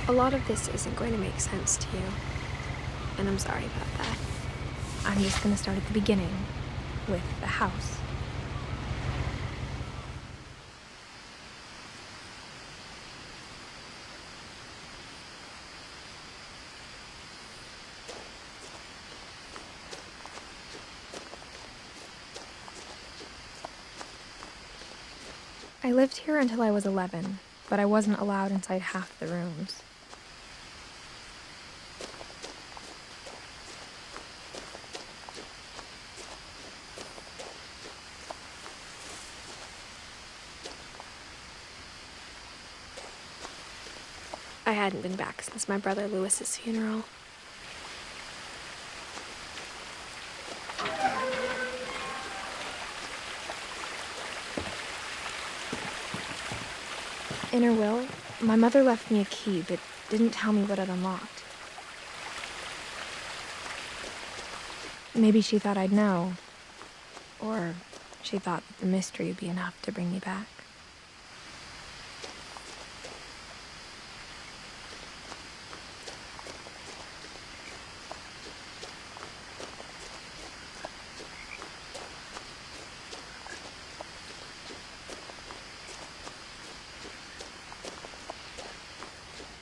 A lot of this isn't going to make sense to you, and I'm sorry about that. I'm just going to start at the beginning, with the house. I lived here until I was 11, but I wasn't allowed inside half the rooms. I hadn't been back since my brother Lewis's funeral. In her will, my mother left me a key, but didn't tell me what it unlocked. Maybe she thought I'd know, or she thought that the mystery would be enough to bring me back.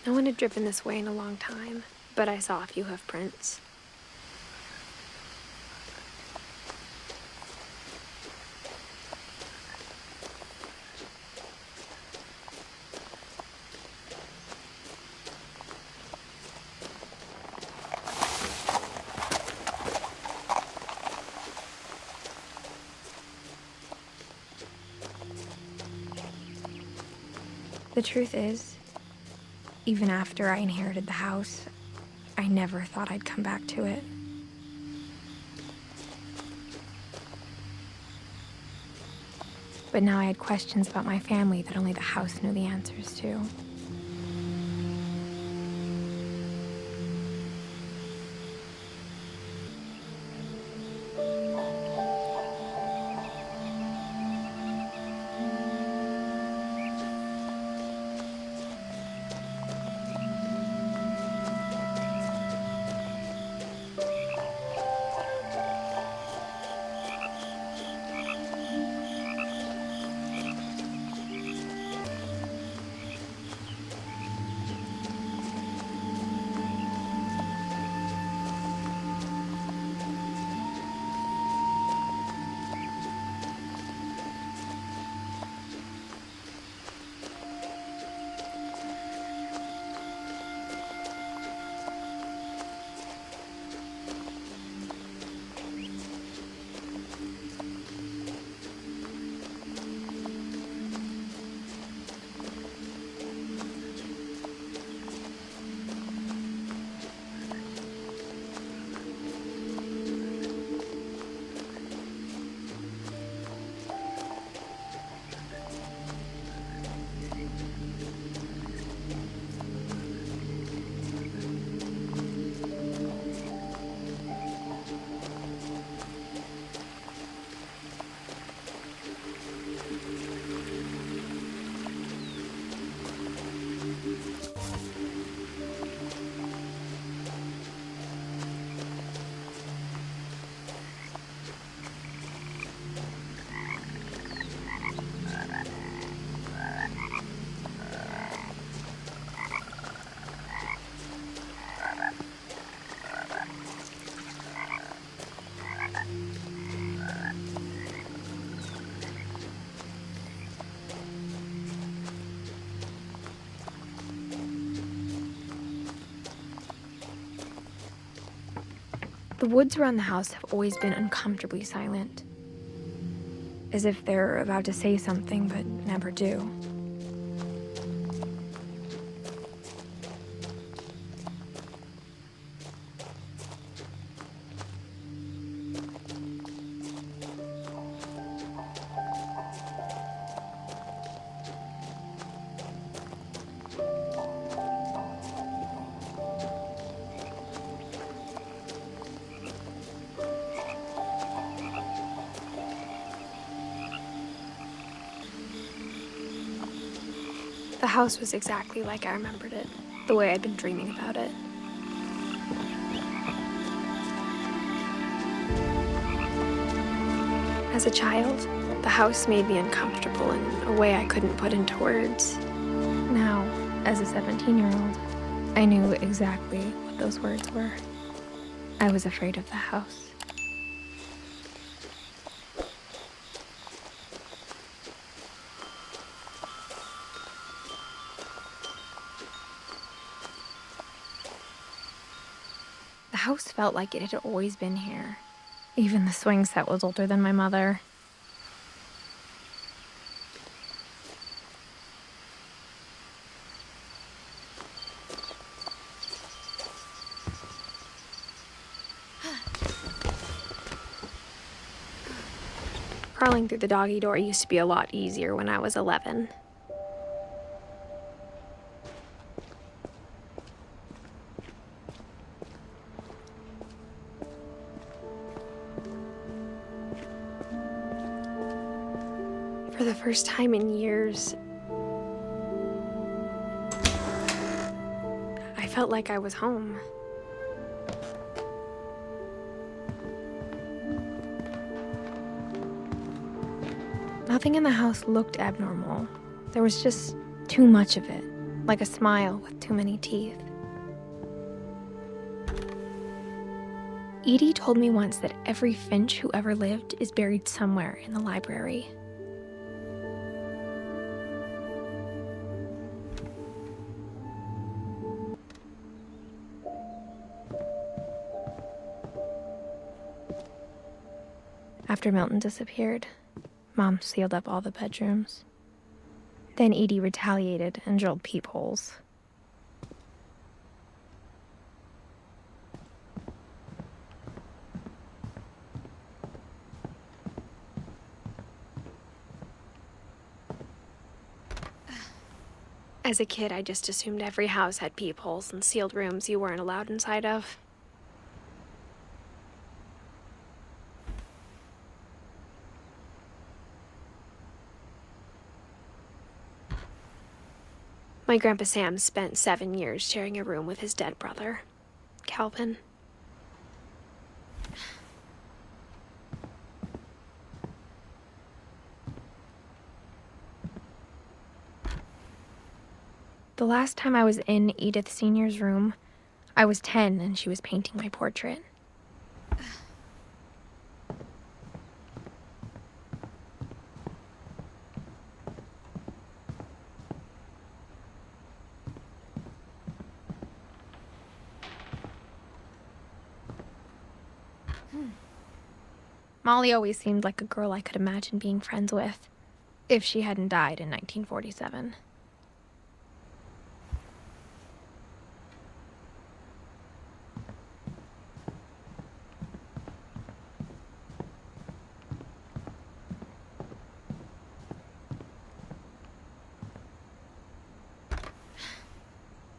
No one had driven this way in a long time, but I saw a few hoof prints. The truth is, even after I inherited the house, I never thought I'd come back to it. But now I had questions about my family that only the house knew the answers to. The woods around the house have always been uncomfortably silent, as if they're about to say something but never do. The house was exactly like I remembered it. the way I'd been dreaming about it. As a child, the house made me uncomfortable in a way I couldn't put into words. Now, as a 17-year-old, I knew exactly what those words were. I was afraid of the house. The house felt like it had always been here. Even the swing set was older than my mother. Crawling through the doggy door used to be a lot easier when I was 11. For the first time in years, I felt like I was home. Nothing in the house looked abnormal. There was just too much of it, like a smile with too many teeth. Edie told me once that every Finch who ever lived is buried somewhere in the library. After Milton disappeared, Mom sealed up all the bedrooms. Then Edie retaliated and drilled peepholes. As a kid, I just assumed every house had peepholes and sealed rooms you weren't allowed inside of. My Grandpa Sam spent 7 years sharing a room with his dead brother, Calvin. The last time I was in Edith Sr.'s room, I was 10 and she was painting my portrait. Molly always seemed like a girl I could imagine being friends with, if she hadn't died in 1947.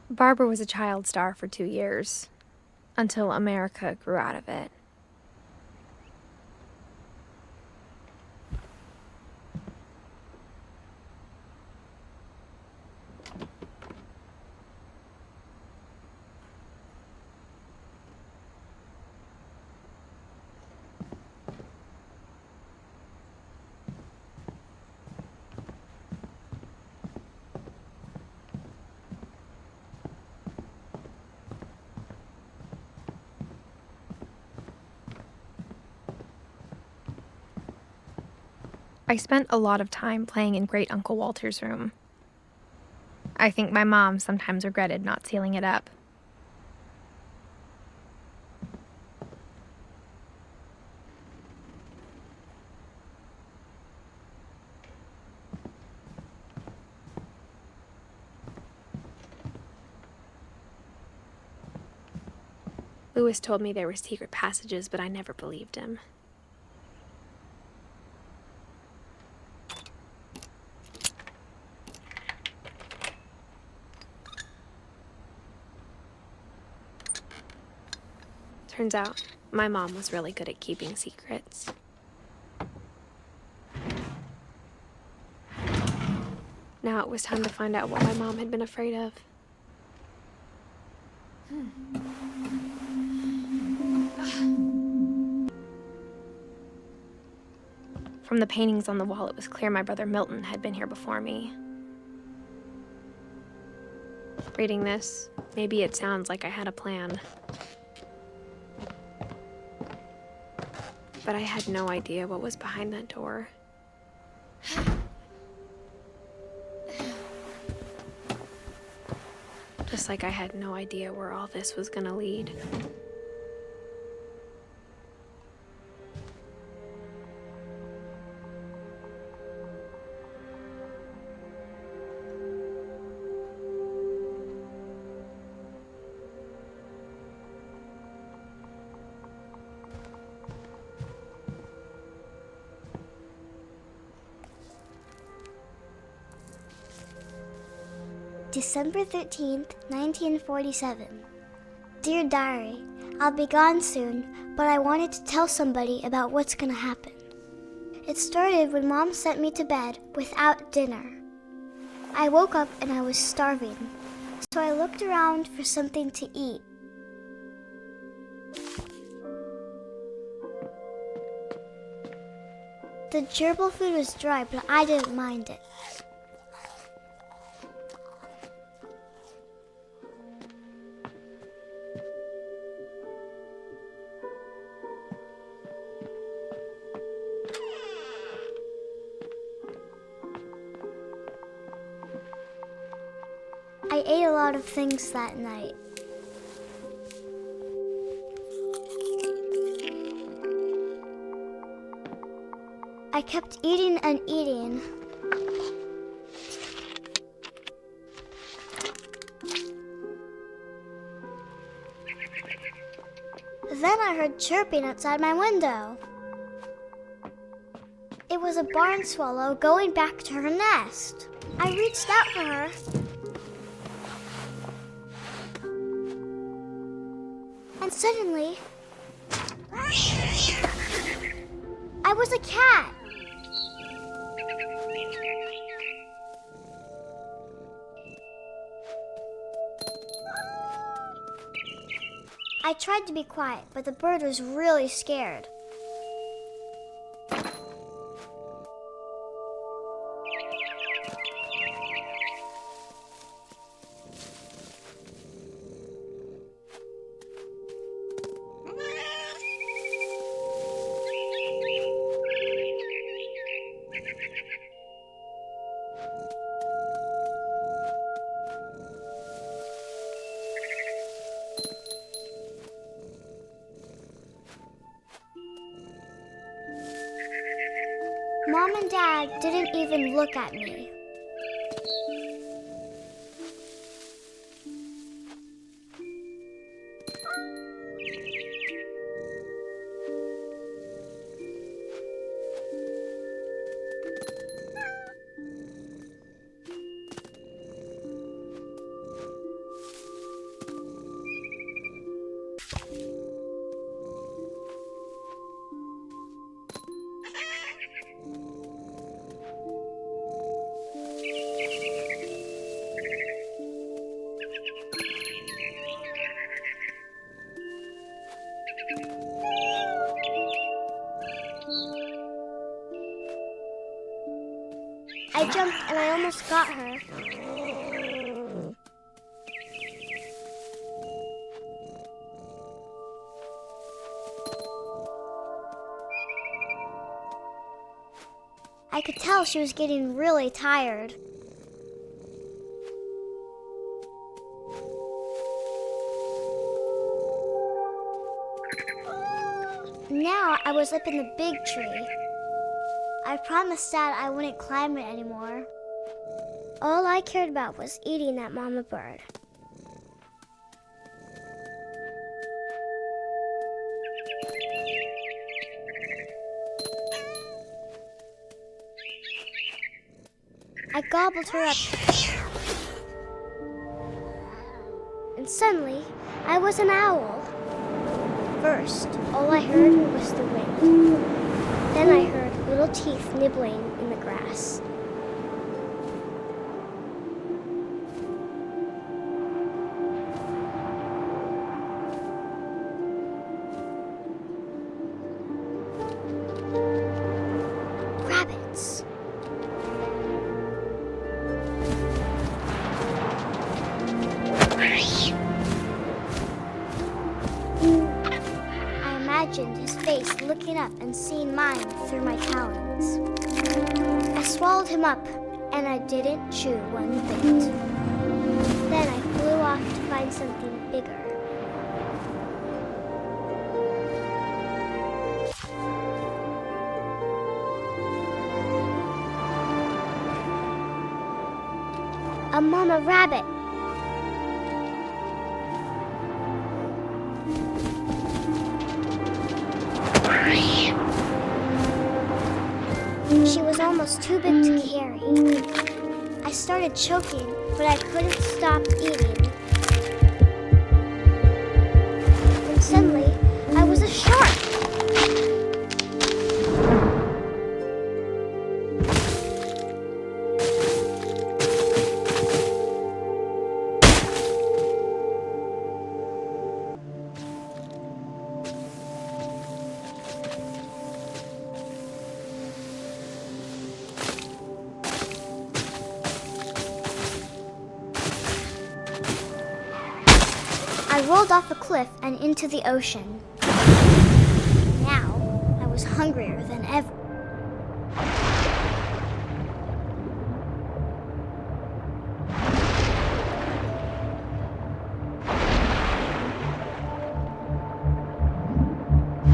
Barbara was a child star for 2 years, until America grew out of it. I spent a lot of time playing in Great Uncle Walter's room. I think my mom sometimes regretted not sealing it up. Lewis told me there were secret passages, but I never believed him. Turns out, my mom was really good at keeping secrets. Now it was time to find out what my mom had been afraid of. From the paintings on the wall, it was clear my brother Milton had been here before me. Reading this, maybe it sounds like I had a plan. But I had no idea what was behind that door. Just like I had no idea where all this was gonna lead. December 13th, 1947. Dear Diary, I'll be gone soon, but I wanted to tell somebody about what's gonna happen. It started when Mom sent me to bed without dinner. I woke up and I was starving, so I looked around for something to eat. The gerbil food was dry, but I didn't mind it. I ate a lot of things that night. I kept eating and eating. Then I heard chirping outside my window. It was a barn swallow going back to her nest. I reached out for her. And suddenly, I was a cat. I tried to be quiet, but the bird was really scared. Mom and Dad didn't even look at me. I jumped and I almost got her. I could tell she was getting really tired. Now I was up in the big tree. I promised Dad I wouldn't climb it anymore. All I cared about was eating that mama bird. I gobbled her up. And suddenly, I was an owl. First, all I heard was the wind. Then I heard little teeth nibbling in the grass. imagined his face looking up and seeing mine through my talons. I swallowed him up, and I didn't chew one bit. Then I flew off to find something bigger. A mama rabbit. She was almost too big to carry. I started choking, but I couldn't stop eating. And suddenly, I was a shark. I rolled off a cliff and into the ocean. Now, I was hungrier than ever.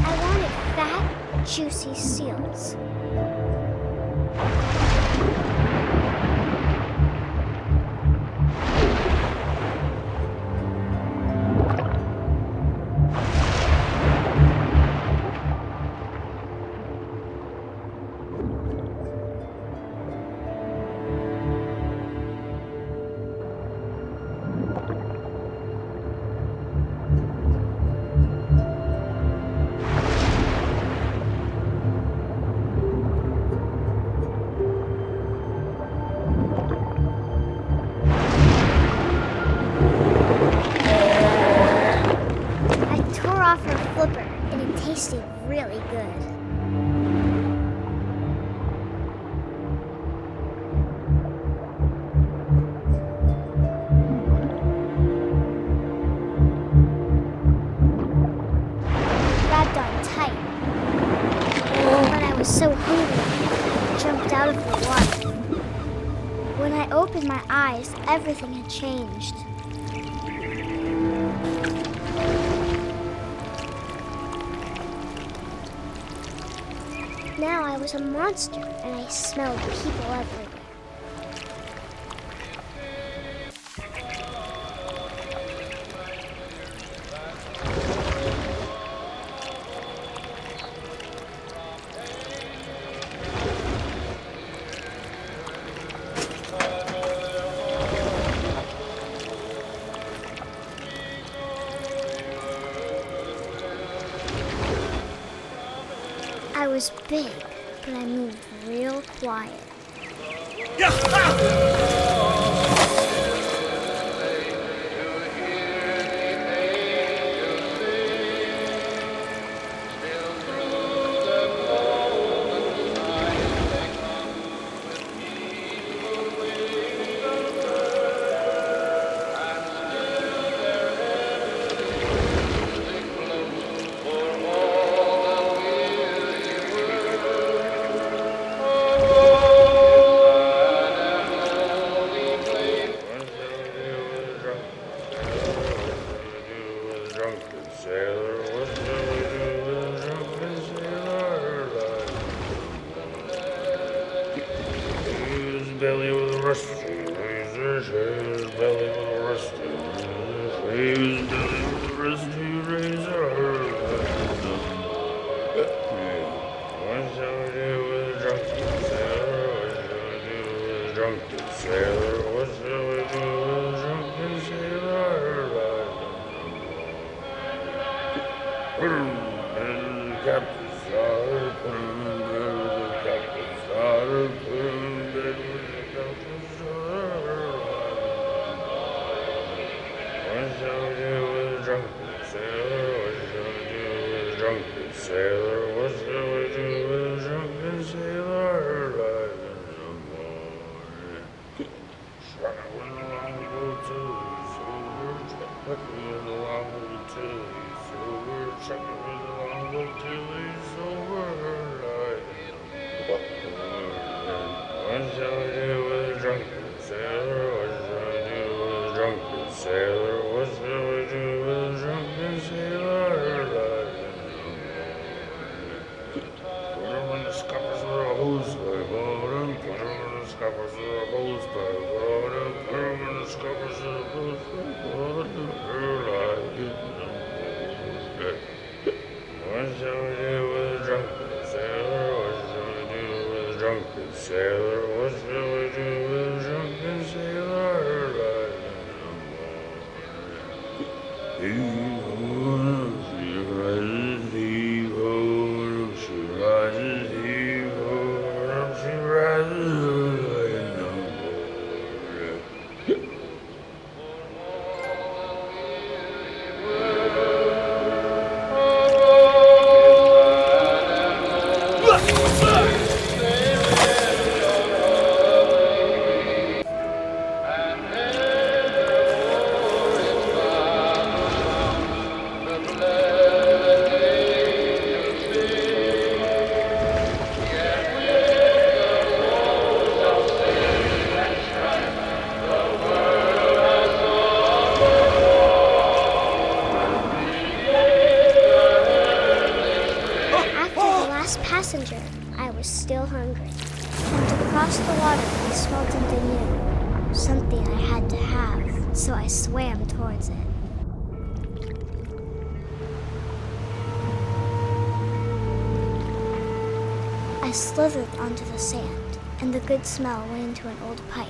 I wanted fat, juicy seals. Tasted really good. Grabbed on tight, but I was so hungry, I jumped out of the water. When I opened my eyes, everything had changed. Now I was a monster, and I smelled people everywhere. I was big, but I moved real quiet. Belly with a rusty razor, his belly with a rusty razor, his belly with a rusty razor. What shall we do with a drunken sailor? What shall we do with a drunken sailor? What shall we do with a drunken sailor? Put him in the captain's daughter, put him in bed with the captain's daughter, put him in bed with what shall we do with a drunken sailor? What shall we do with a drunken sailor? What shall we do with a drunken sailor? Riding the morning. Shot with a long boat to the silver, with a long boat to the Trucking with the longboat till he's over. What shall I do with a drunken sailor? What shall I do with a drunken sailor? What shall I do with a drunken sailor? Put him in the scuppers with a hose pipe. Put him in the scuppers with a hose pipe. Put him in the scuppers with a hose pipe. What shall I do with a drunken sailor? What shall I do with a drunken sailor? What shall I do with a drunken sailor? She rises, heave-ho, she rises, heave-ho, she rises like a number. Passenger, I was still hungry. And to cross the water, I smelled something new. Something I had to have, so I swam towards it. I slithered onto the sand, and the good smell went into an old pipe.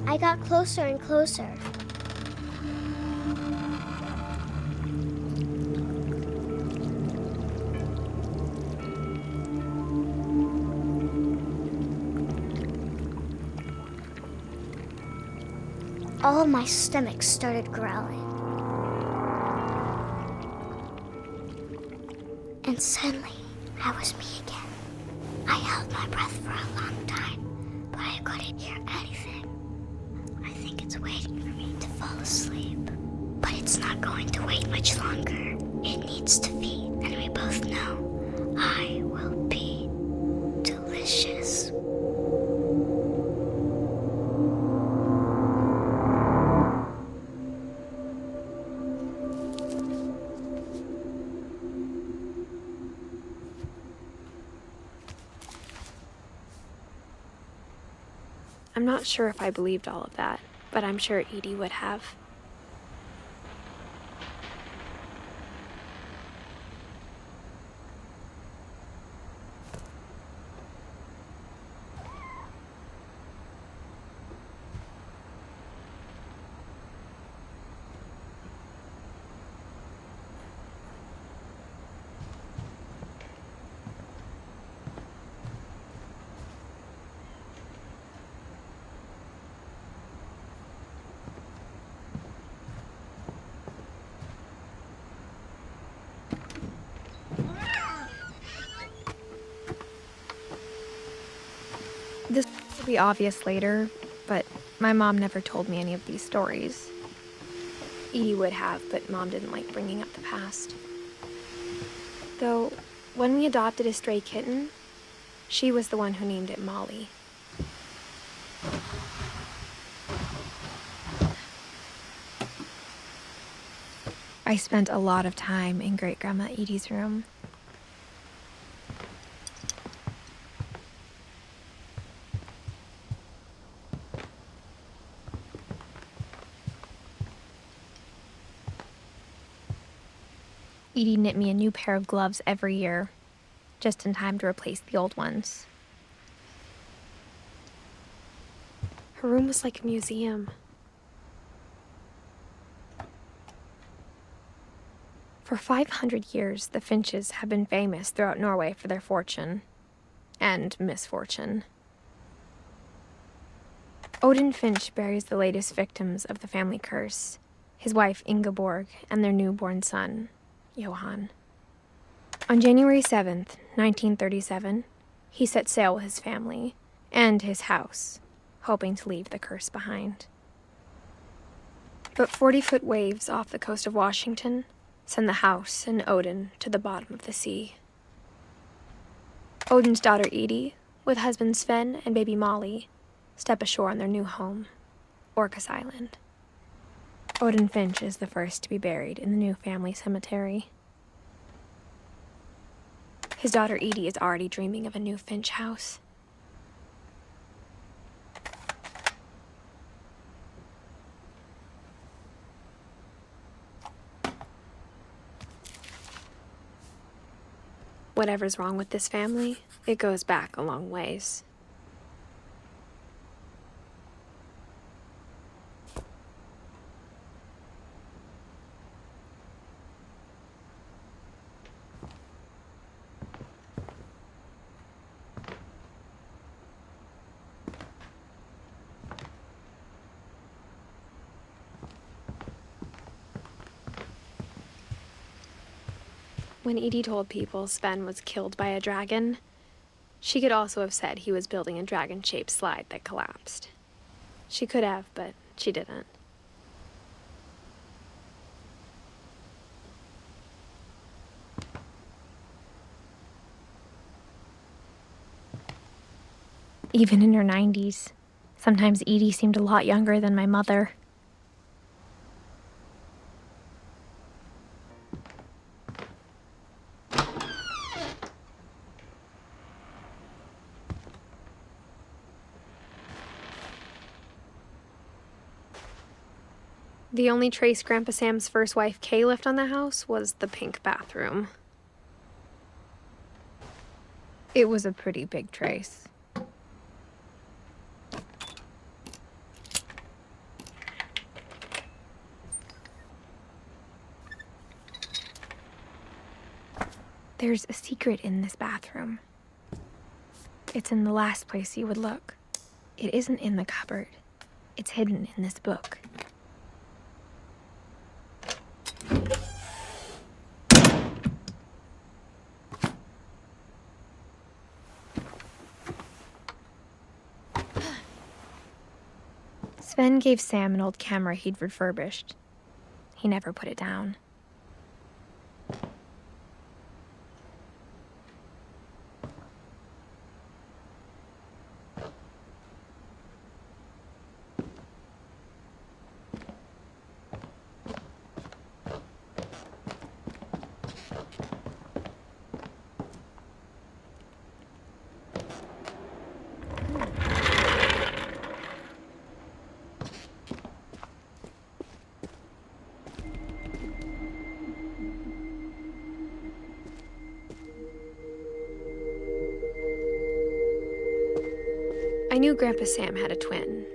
I got closer and closer. All of my stomach started growling. And suddenly, I was me again. I held my breath for a long time, but I couldn't hear anything. I think it's waiting for me to fall asleep. But it's not going to wait much longer. It needs to feed, and we both know I will be delicious. I'm not sure if I believed all of that, but I'm sure Edie would have. This will be obvious later, but my mom never told me any of these stories. Edie would have, but Mom didn't like bringing up the past. Though, when we adopted a stray kitten, she was the one who named it Molly. I spent a lot of time in Great-Grandma Edie's room. Edie knit me a new pair of gloves every year, just in time to replace the old ones. Her room was like a museum. For 500 years, the Finches have been famous throughout Norway for their fortune. and misfortune. Odin Finch buries the latest victims of the family curse, his wife Ingeborg and their newborn son, Johann. On January 7th, 1937, he set sail with his family and his house, hoping to leave the curse behind. But 40-foot waves off the coast of Washington send the house and Odin to the bottom of the sea. Odin's daughter Edith, with husband Sven and baby Molly, step ashore on their new home, Orcas Island. Odin Finch is the first to be buried in the new family cemetery. His daughter Edie is already dreaming of a new Finch house. Whatever's wrong with this family, it goes back a long ways. When Edie told people Sven was killed by a dragon, she could also have said he was building a dragon-shaped slide that collapsed. She could have, but she didn't. Even in her 90s, sometimes Edie seemed a lot younger than my mother. The only trace Grandpa Sam's first wife, Kay, left on the house was the pink bathroom. It was a pretty big trace. There's a secret in this bathroom. It's in the last place you would look. It isn't in the cupboard. It's hidden in this book. Sven gave Sam an old camera he'd refurbished. He never put it down. I knew Grandpa Sam had a twin.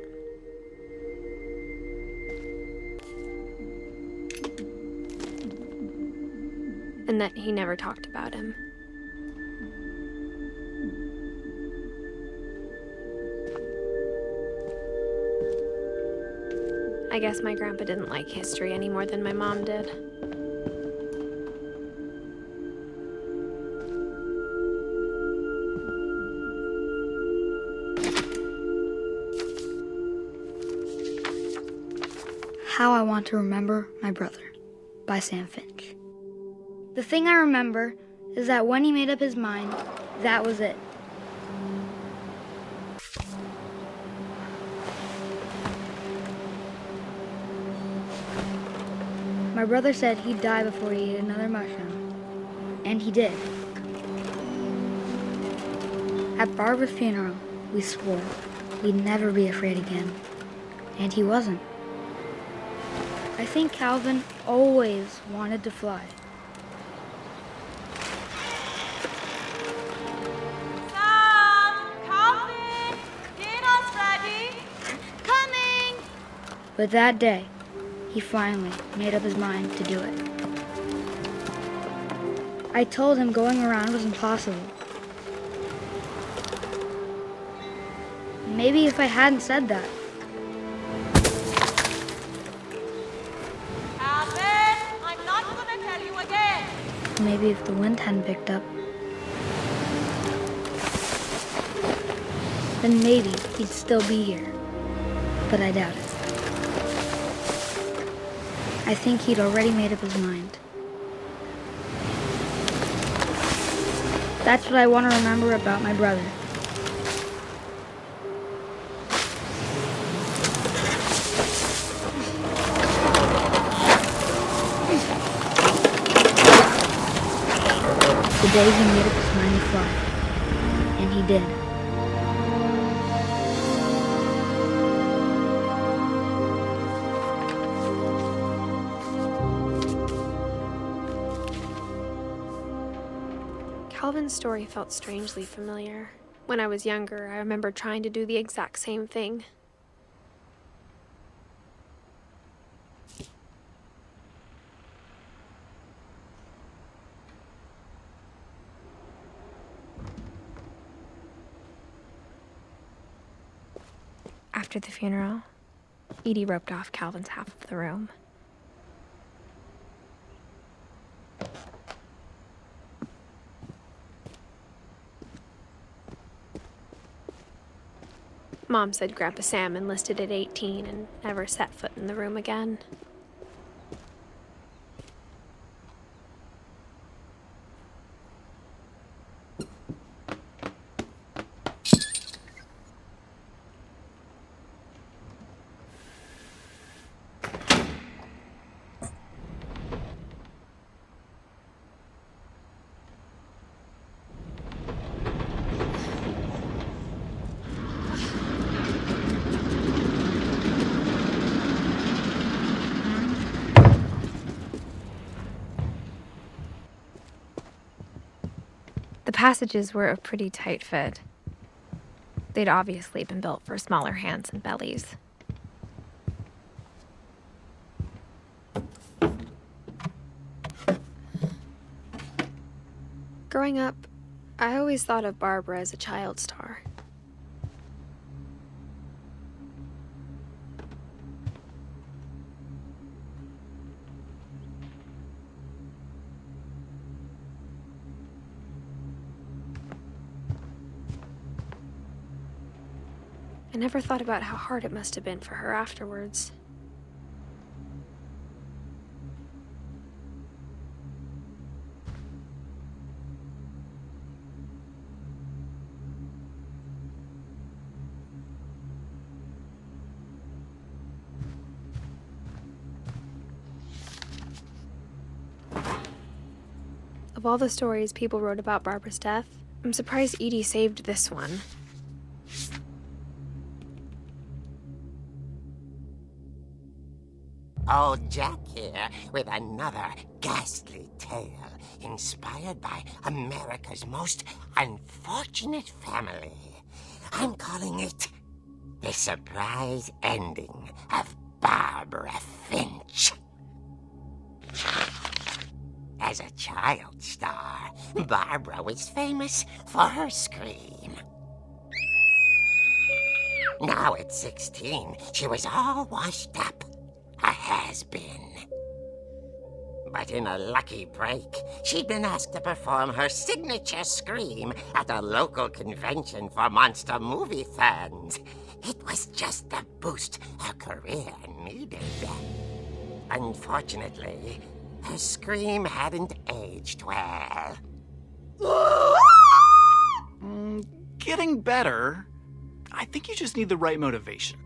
And that he never talked about him. I guess my grandpa didn't like history any more than my mom did. How I Want to Remember My Brother by Sam Finch. The thing I remember is that when he made up his mind, that was it. My brother said he'd die before he ate another mushroom, and he did. At Barbara's funeral, we swore we'd never be afraid again, and he wasn't. I think Calvin always wanted to fly. Sam, Calvin, dinner's ready. Coming! But that day, he finally made up his mind to do it. I told him going around was impossible. Maybe if I hadn't said that. Calvin, I'm not gonna tell you again. Maybe if the wind hadn't picked up. Then maybe he'd still be here. But I doubt it. I think he'd already made up his mind. That's what I want to remember about my brother. The day he made up his mind to fly. And he did. Calvin's story felt strangely familiar. When I was younger, I remember trying to do the exact same thing. After the funeral, Edie roped off Calvin's half of the room. Mom said Grandpa Sam enlisted at 18 and never set foot in the room again. The passages were a pretty tight fit. They'd obviously been built for smaller hands and bellies. Growing up, I always thought of Barbara as a child star. I never thought about how hard it must have been for her afterwards. Of all the stories people wrote about Barbara's death, I'm surprised Edie saved this one. Old Jack here with another ghastly tale inspired by America's most unfortunate family. I'm calling it The Surprise Ending of Barbara Finch. As a child star, Barbara was famous for her scream. Now at 16, she was all washed up. A has-been. But in a lucky break, she'd been asked to perform her signature scream at a local convention for monster movie fans. It was just the boost her career needed. Unfortunately, her scream hadn't aged well. Getting better. I think you just need the right motivation.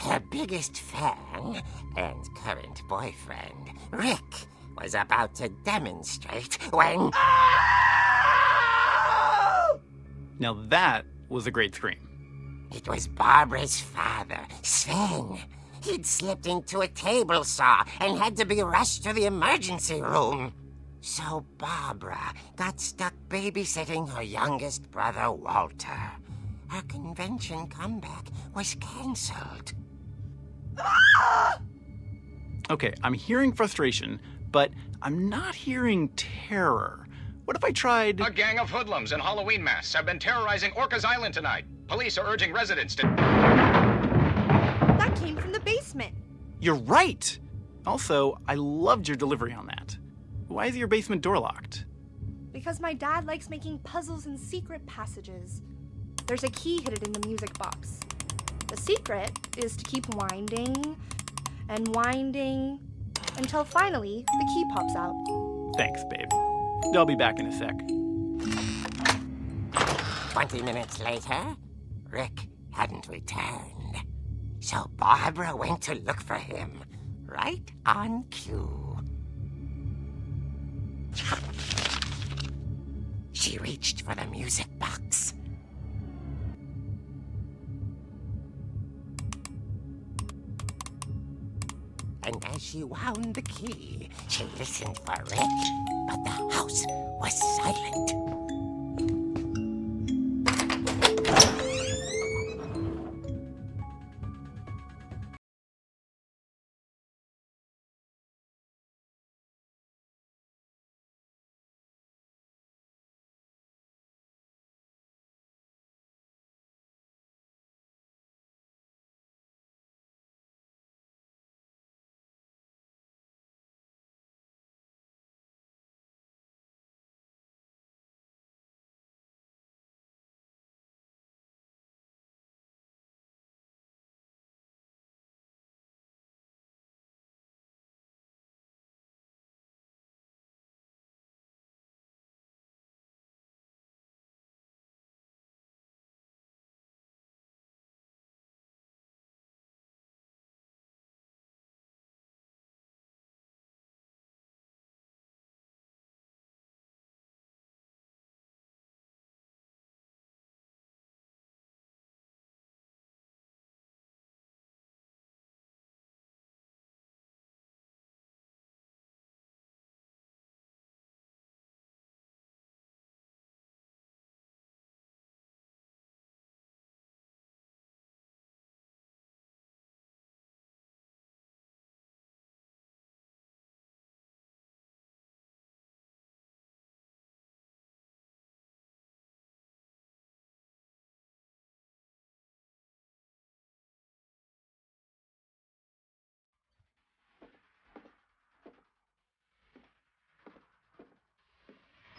Her biggest fan and current boyfriend, Rick, was about to demonstrate when... Now that was a great scream. It was Barbara's father, Sven. He'd slipped into a table saw and had to be rushed to the emergency room. So Barbara got stuck babysitting her youngest brother, Walter. Her convention comeback was cancelled. Okay, I'm hearing frustration, but I'm not hearing terror. What if I tried... A gang of hoodlums in Halloween masks have been terrorizing Orcas Island tonight. Police are urging residents to... That came from the basement. You're right! Also, I loved your delivery on that. Why is your basement door locked? Because my dad likes making puzzles and secret passages. There's a key hidden in the music box. The secret is to keep winding and winding until finally the key pops out. Thanks, babe. I'll be back in a sec. 20 minutes later, Rick hadn't returned. So Barbara went to look for him, right on cue. She reached for the music box. And as she wound the key, she listened for Rick, but the house was silent.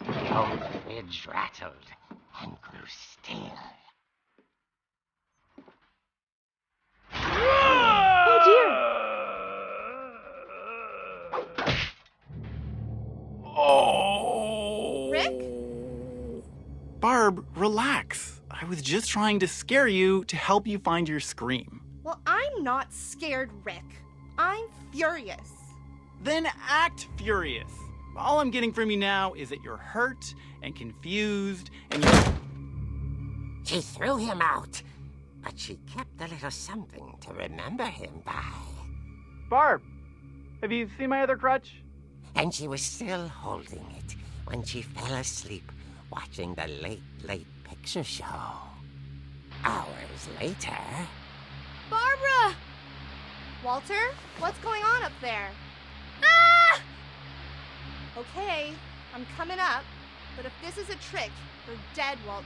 The old fridge rattled and grew still. Oh dear! Oh! Rick? Barb, relax. I was just trying to scare you to help you find your scream. Well, I'm not scared, Rick. I'm furious. Then act furious. All I'm getting from you now is that you're hurt and confused and you... She threw him out, but she kept a little something to remember him by. Barb, have you seen my other crutch? And she was still holding it when she fell asleep watching the late picture show. Hours later... Barbara! Walter, what's going on up there? Ah! Okay, I'm coming up, but if this is a trick, you're dead, Walter.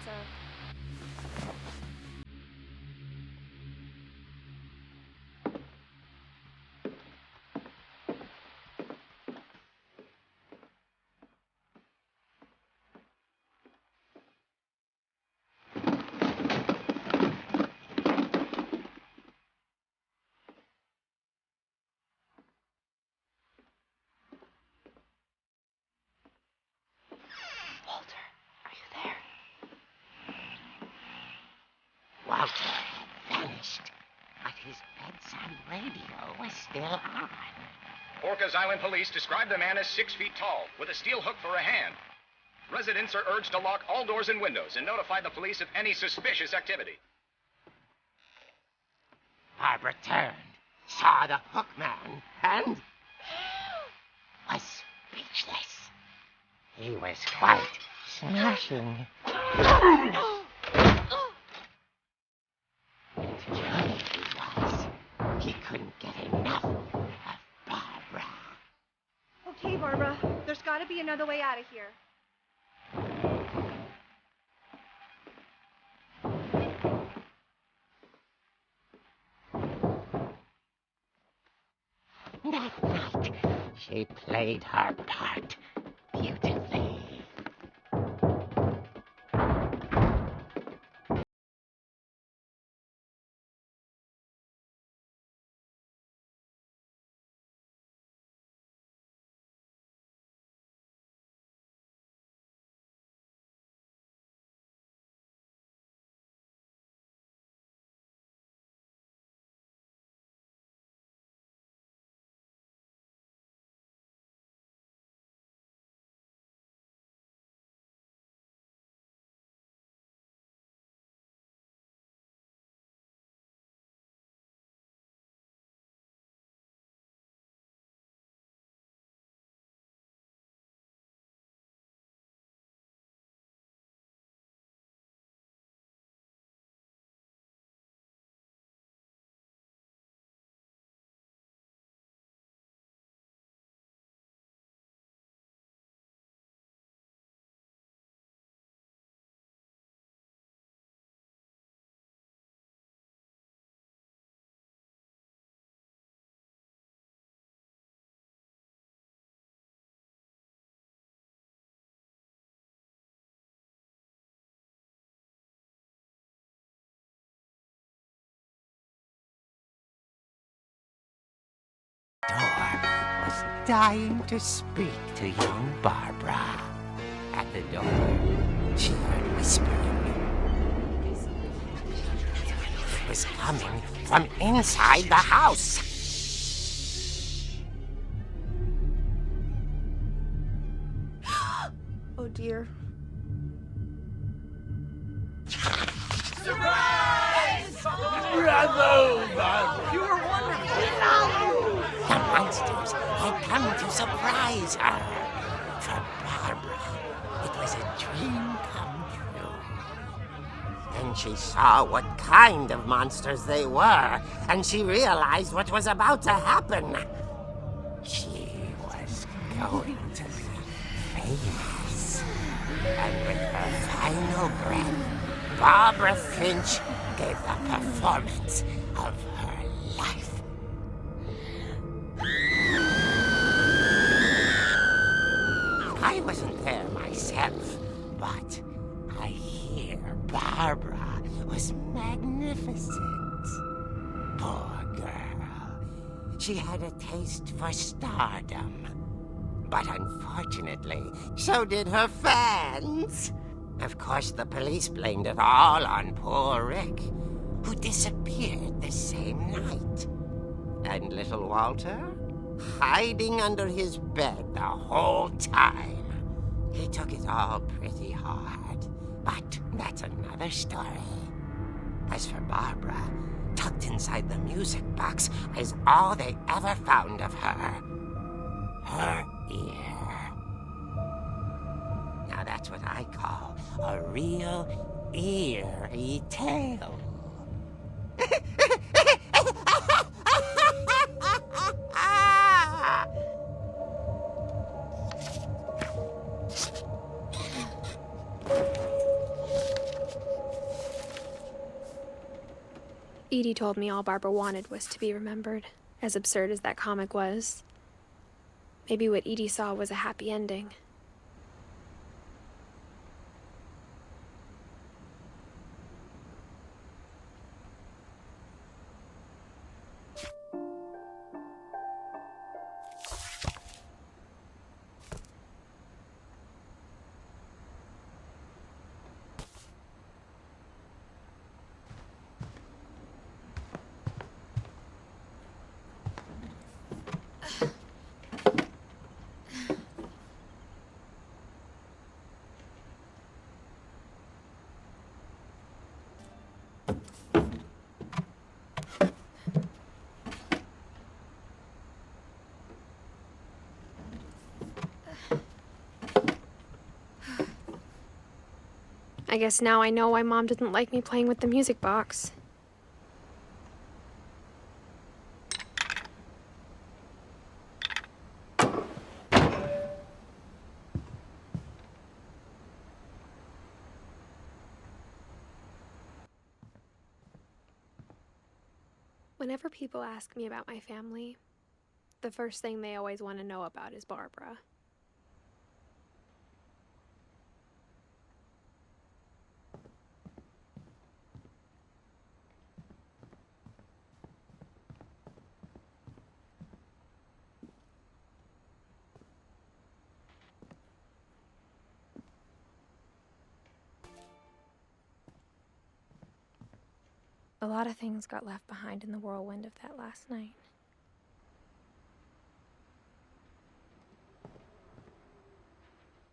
Walter had vanished, but his bedside radio was still on. Orcas Island police describe the man as 6 feet tall, with a steel hook for a hand. Residents are urged to lock all doors and windows and notify the police of any suspicious activity. Barbara turned, saw the hook man, and was speechless. He was quite smashing. He couldn't get enough of Barbara. Okay, Barbara, there's gotta be another way out of here. She played her part beautifully. Door was dying to speak to young Barbara. At the door, she heard whispering. It was coming from inside the house. Oh dear. The monsters had come to surprise her. For Barbara, it was a dream come true. Then she saw what kind of monsters they were, and she realized what was about to happen. She was going to be famous. And with her final breath, Barbara Finch gave the performance of her life. I wasn't there myself, but I hear Barbara was magnificent. Poor girl. She had a taste for stardom. But unfortunately, so did her fans. Of course, the police blamed it all on poor Rick, who disappeared the same night. And little Walter? Hiding under his bed the whole time. He took it all pretty hard, but that's another story. As for Barbara, tucked inside the music box is all they ever found of her. Her ear. Now that's what I call a real eerie tale. Edie told me all Barbara wanted was to be remembered, as absurd as that comic was. Maybe what Edie saw was a happy ending. I guess now I know why Mom didn't like me playing with the music box. Whenever people ask me about my family, The first thing they always want to know about is Barbara. A lot of things got left behind in the whirlwind of that last night.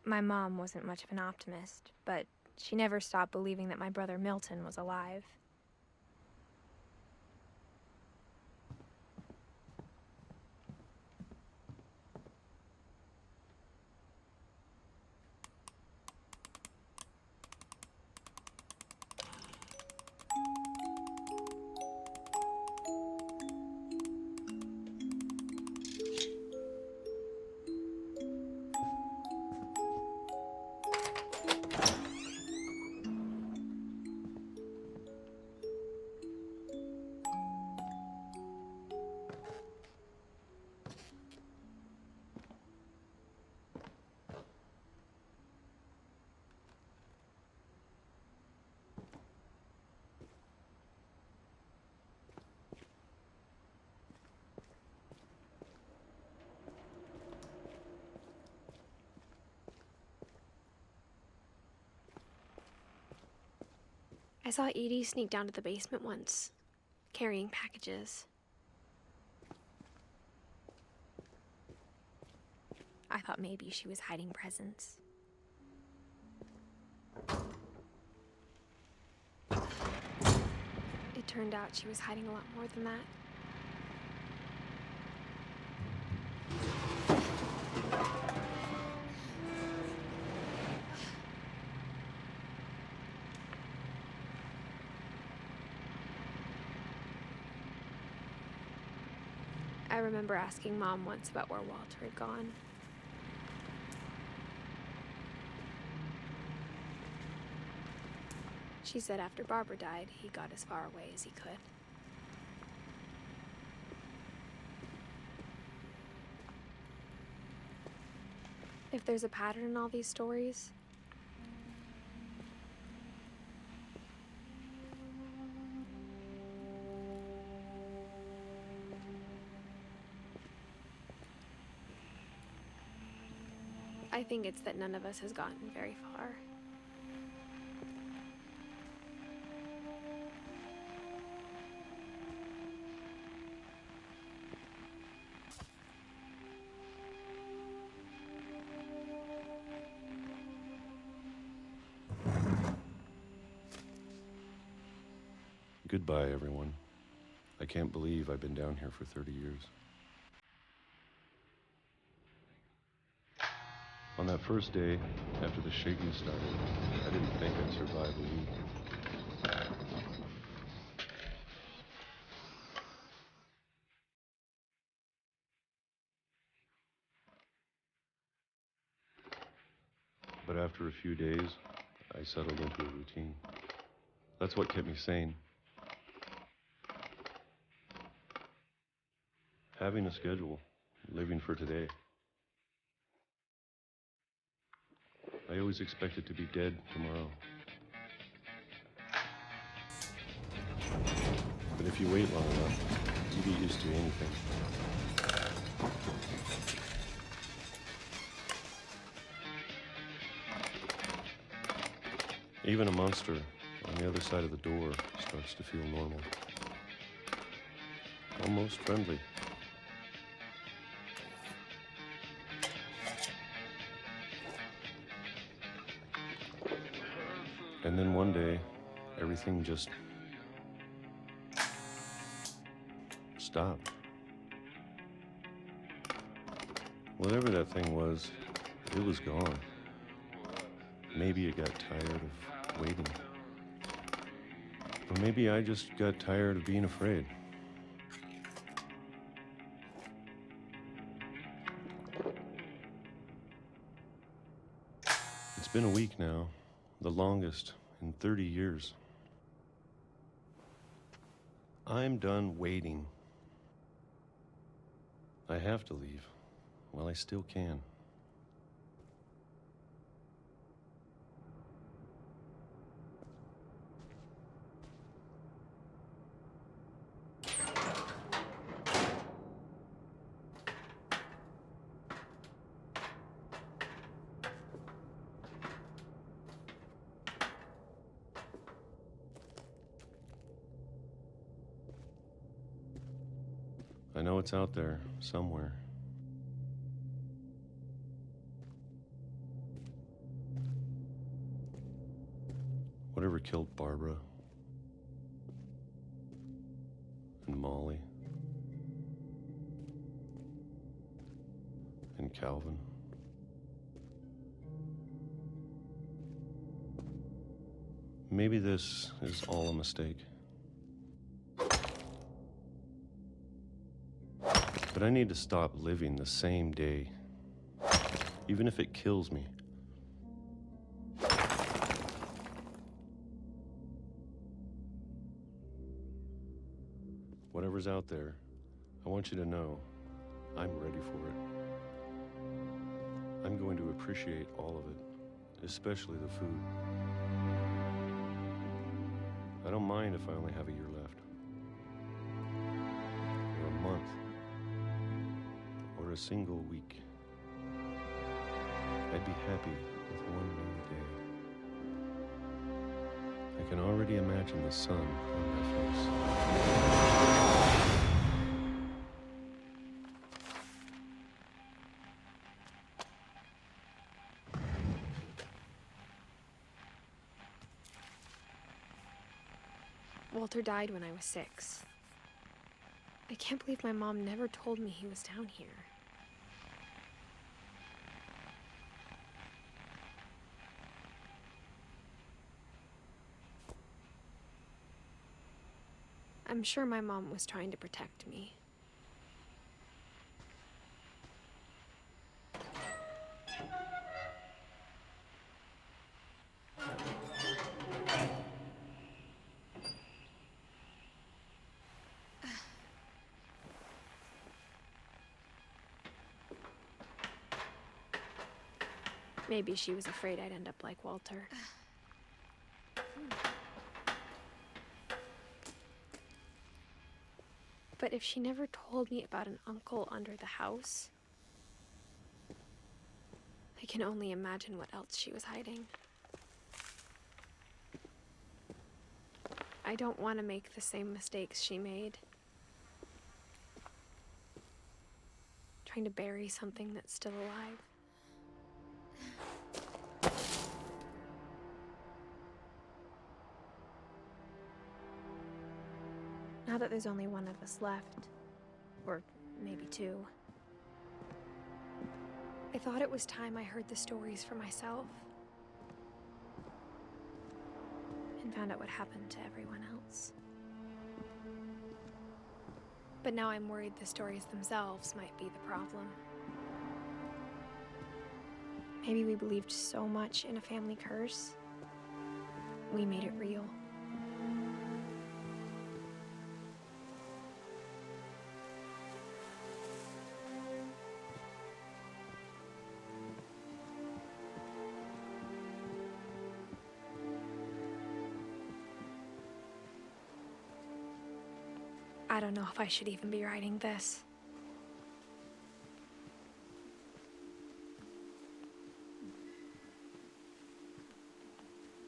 My mom wasn't much of an optimist, but she never stopped believing that my brother Milton was alive. I saw Edie sneak down to the basement once, carrying packages. I thought maybe she was hiding presents. It turned out she was hiding a lot more than that. I remember asking Mom once about where Walter had gone. She said after Barbara died, he got as far away as he could. If there's a pattern in all these stories, I think it's that none of us has gotten very far. Goodbye, everyone. I can't believe I've been down here for 30 years. On that first day, after the shaking started, I didn't think I'd survive a week. But after a few days, I settled into a routine. That's what kept me sane. Having a schedule, living for today. I always expected to be dead tomorrow. But if you wait long enough, you get used to anything. Even a monster on the other side of the door starts to feel normal. Almost friendly. And then one day, everything just stopped. Whatever that thing was, it was gone. Maybe it got tired of waiting. Or maybe I just got tired of being afraid. It's been a week now. The longest in 30 years. I'm done waiting. I have to leave. Well, I still can. I know it's out there, somewhere. Whatever killed Barbara and Molly and Calvin. Maybe this is all a mistake. But I need to stop living the same day, even if it kills me. Whatever's out there, I want you to know I'm ready for it. I'm going to appreciate all of it, especially the food. I don't mind if I only have a year left, or a month, or a single week. I'd be happy with one new day. I can already imagine the sun on my face. Walter died when I was 6. I can't believe my mom never told me he was down here. I'm sure my mom was trying to protect me. Maybe she was afraid I'd end up like Walter. But if she never told me about an uncle under the house, I can only imagine what else she was hiding. I don't want to make the same mistakes she made. Trying to bury something that's still alive. Now that there's only one of us left, or maybe 2, I thought it was time I heard the stories for myself and found out what happened to everyone else. But now I'm worried the stories themselves might be the problem. Maybe we believed so much in a family curse, we made it real. I don't know if I should even be writing this.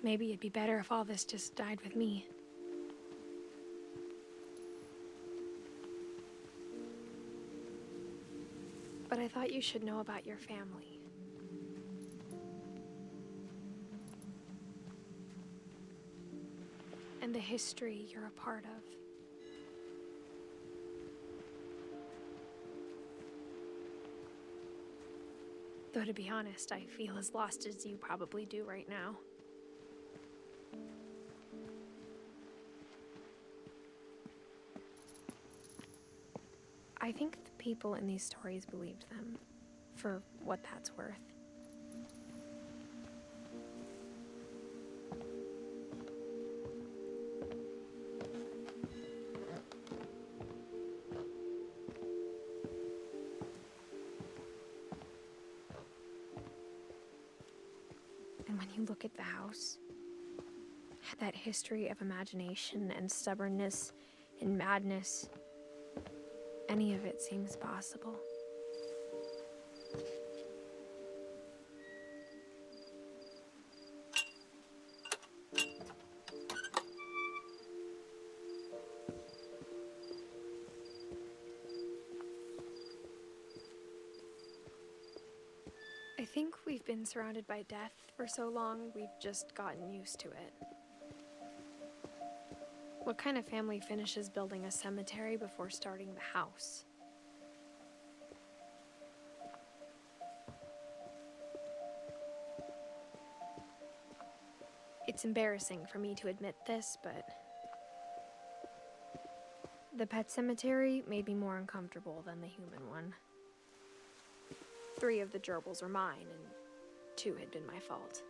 Maybe it'd be better if all this just died with me. But I thought you should know about your family. And the history you're a part of. Though to be honest, I feel as lost as you probably do right now. I think the people in these stories believed them, for what that's worth. when you look at the house, that history of imagination and stubbornness and madness, any of it seems possible. I think we've been surrounded by death for so long, we've just gotten used to it. What kind of family finishes building a cemetery before starting the house? It's embarrassing for me to admit this, but the pet cemetery made me more uncomfortable than the human one. 3 of the gerbils were mine, and 2 had been my fault.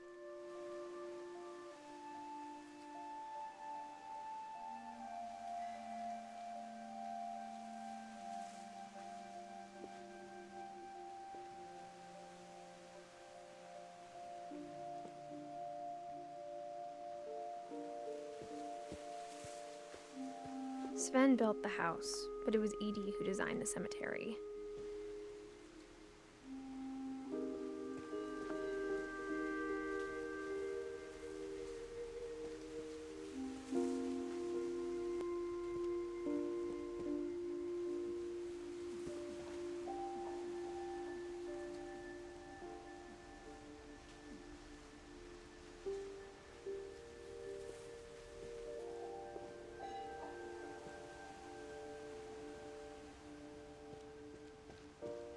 Sven built the house, but it was Edie who designed the cemetery.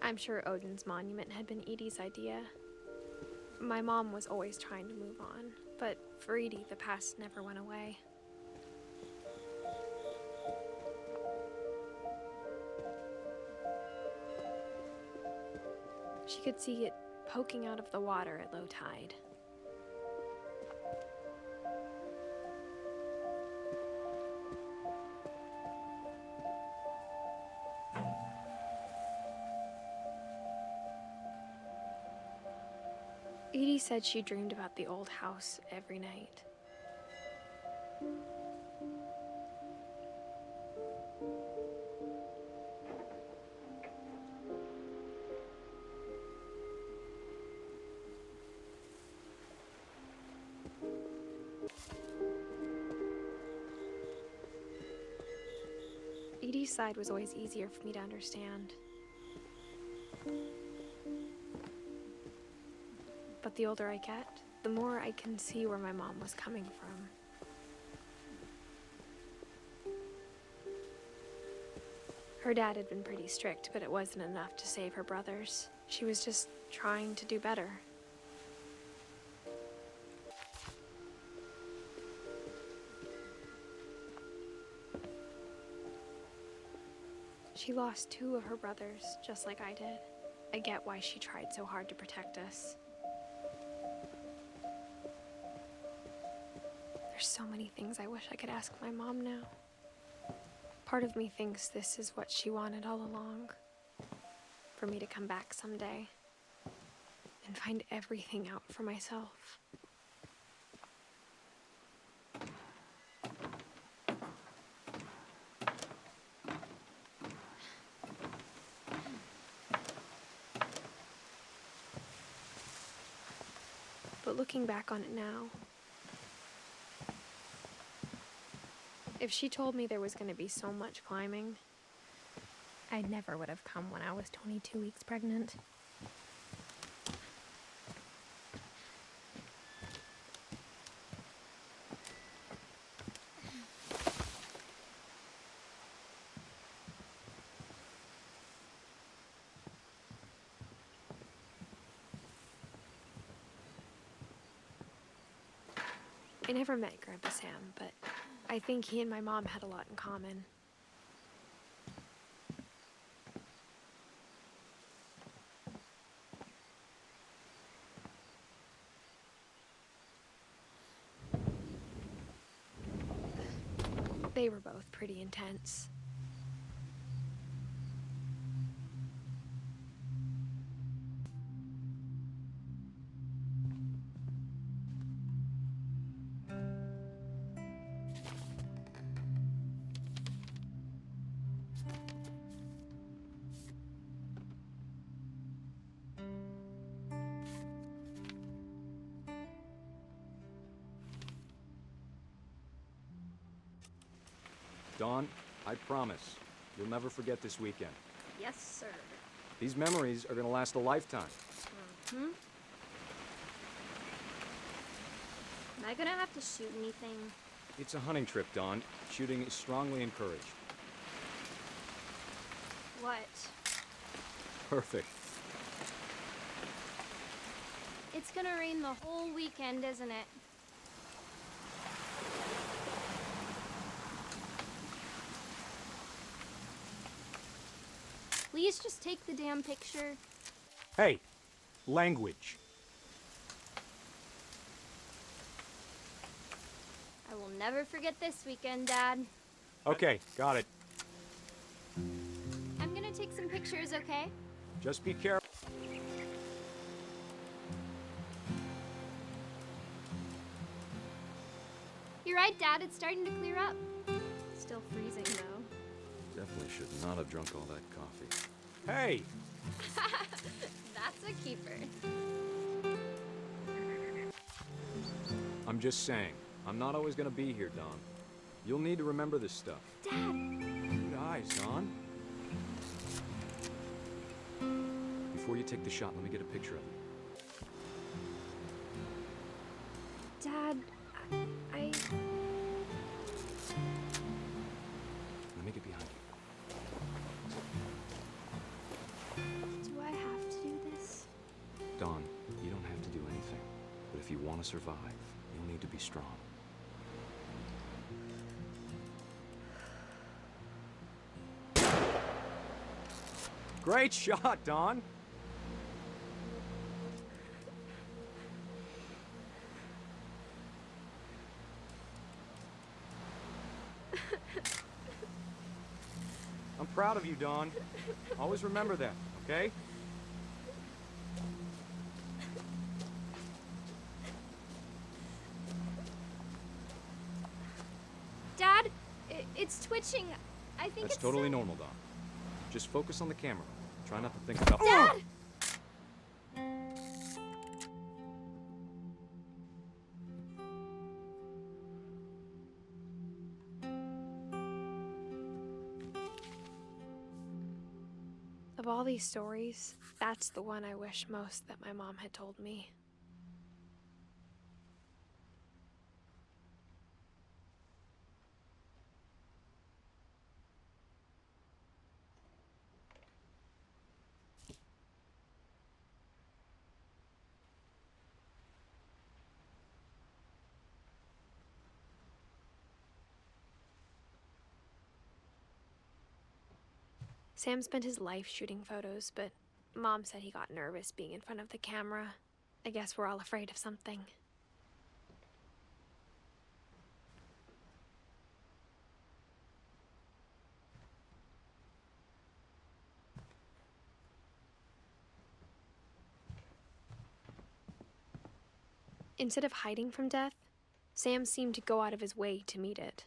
I'm sure Odin's monument had been Edie's idea. My mom was always trying to move on, but for Edie, the past never went away. She could see it poking out of the water at low tide. Edie said she dreamed about the old house every night. Edie's side was always easier for me to understand. But the older I get, the more I can see where my mom was coming from. Her dad had been pretty strict, but it wasn't enough to save her brothers. She was just trying to do better. She lost 2 of her brothers, just like I did. I get why she tried so hard to protect us. There's so many things I wish I could ask my mom now. Part of me thinks this is what she wanted all along. For me to come back someday and find everything out for myself. But looking back on it now, if she told me there was going to be so much climbing, I never would have come when I was 22 weeks pregnant. I never met Grandpa Sam, but I think he and my mom had a lot in common. They were both pretty intense. Dawn, I promise, you'll never forget this weekend. Yes, sir. These memories are gonna last a lifetime. Hmm? Am I gonna have to shoot anything? It's a hunting trip, Dawn. Shooting is strongly encouraged. What? Perfect. It's gonna rain the whole weekend, isn't it? Please just take the damn picture. Hey, language. I will never forget this weekend, Dad. Okay, got it. I'm gonna take some pictures, okay? Just be careful. You're right, Dad. It's starting to clear up. Still freezing, though. Definitely should not have drunk all that coffee. Hey! That's a keeper. I'm just saying, I'm not always gonna be here, Dawn. You'll need to remember this stuff. Dad! Good eyes, Dawn. Before you take the shot, let me get a picture of you. Dad, I... Let me get behind you. Do I have to do this? Dawn, you don't have to do anything. But if you want to survive, you'll need to be strong. Great shot, Dawn! I'm proud of you, Dawn. Always remember that, okay? Dad, it's twitching. I think That's it's... totally normal, Dawn. Just focus on the camera. Try not to think about... Dad! Of all these stories, that's the one I wish most that my mom had told me. Sam spent his life shooting photos, but Mom said he got nervous being in front of the camera. I guess we're all afraid of something. Instead of hiding from death, Sam seemed to go out of his way to meet it.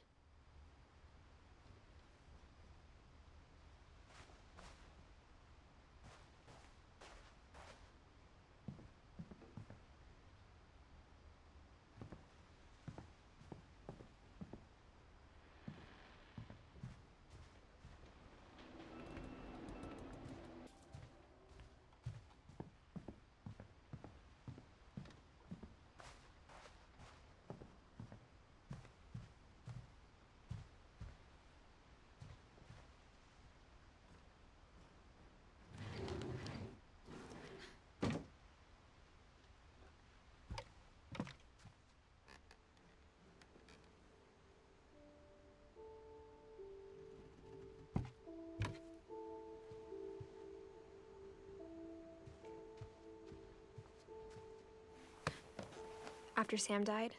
After Sam died,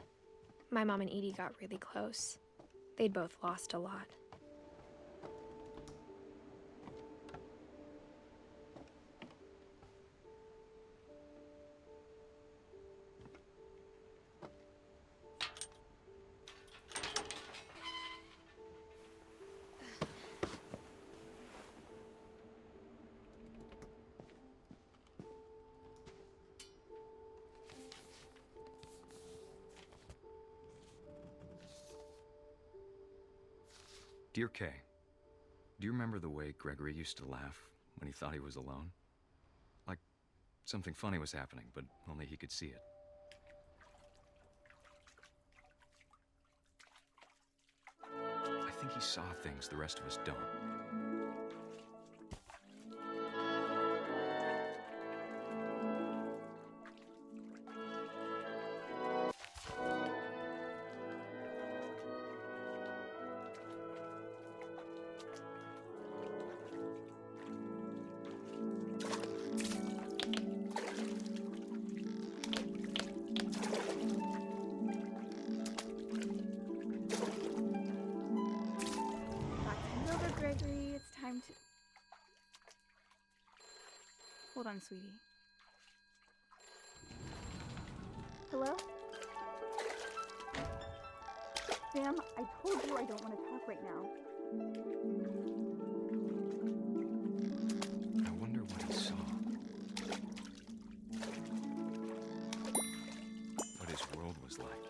my mom and Edie got really close. They'd both lost a lot. Dear Kay, do you remember the way Gregory used to laugh when he thought he was alone? Like something funny was happening, but only he could see it. I think he saw things the rest of us don't. Gregory, it's time to... Hold on, sweetie. Hello? Sam, I told you I don't want to talk right now. I wonder what he saw. What his world was like.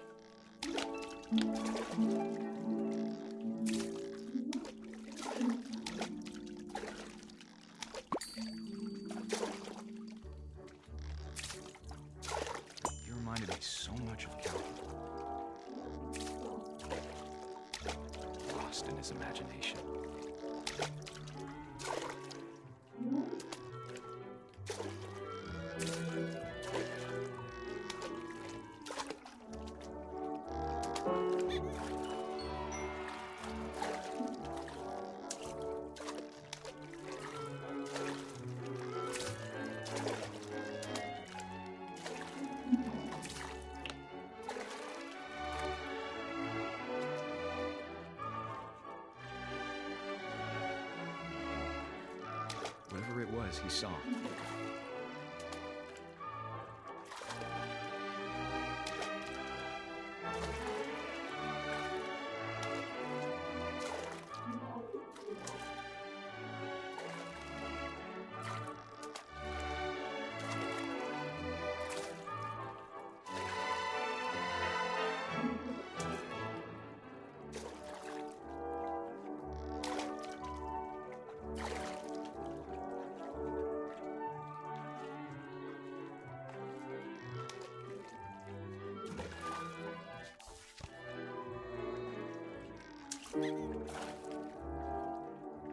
You reminded me so much of Calvin. Lost in his imagination. Whatever it was he saw.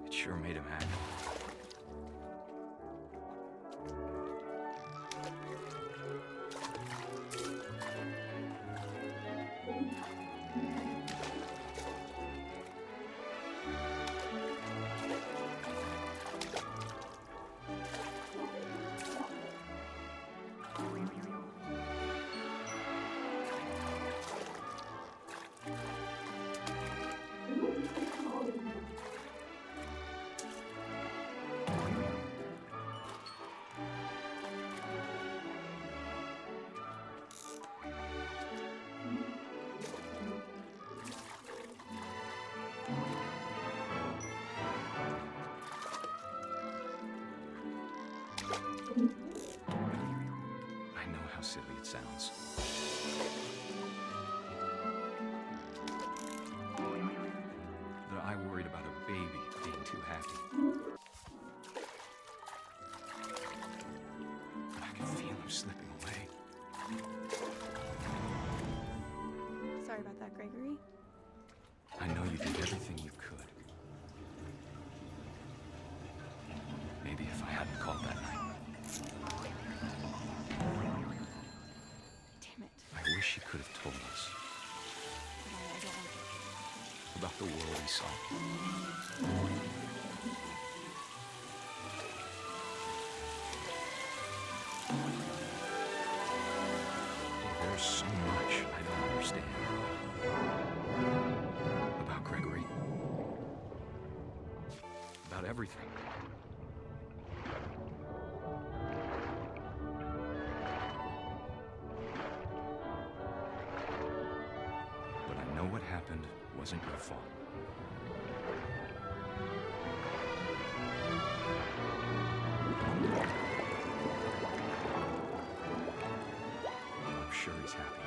It sure made him happy. I know how silly it sounds. That I worried about a baby being too happy. But I could feel him slipping away. Sorry about that, Gregory. I know you did everything you could. Maybe if I hadn't called that night. Damn it. I wish he could have told us I don't want to. about the world he saw. There's so much I don't understand about Gregory. About everything. But I know what happened wasn't your fault. I'm sure he's happy.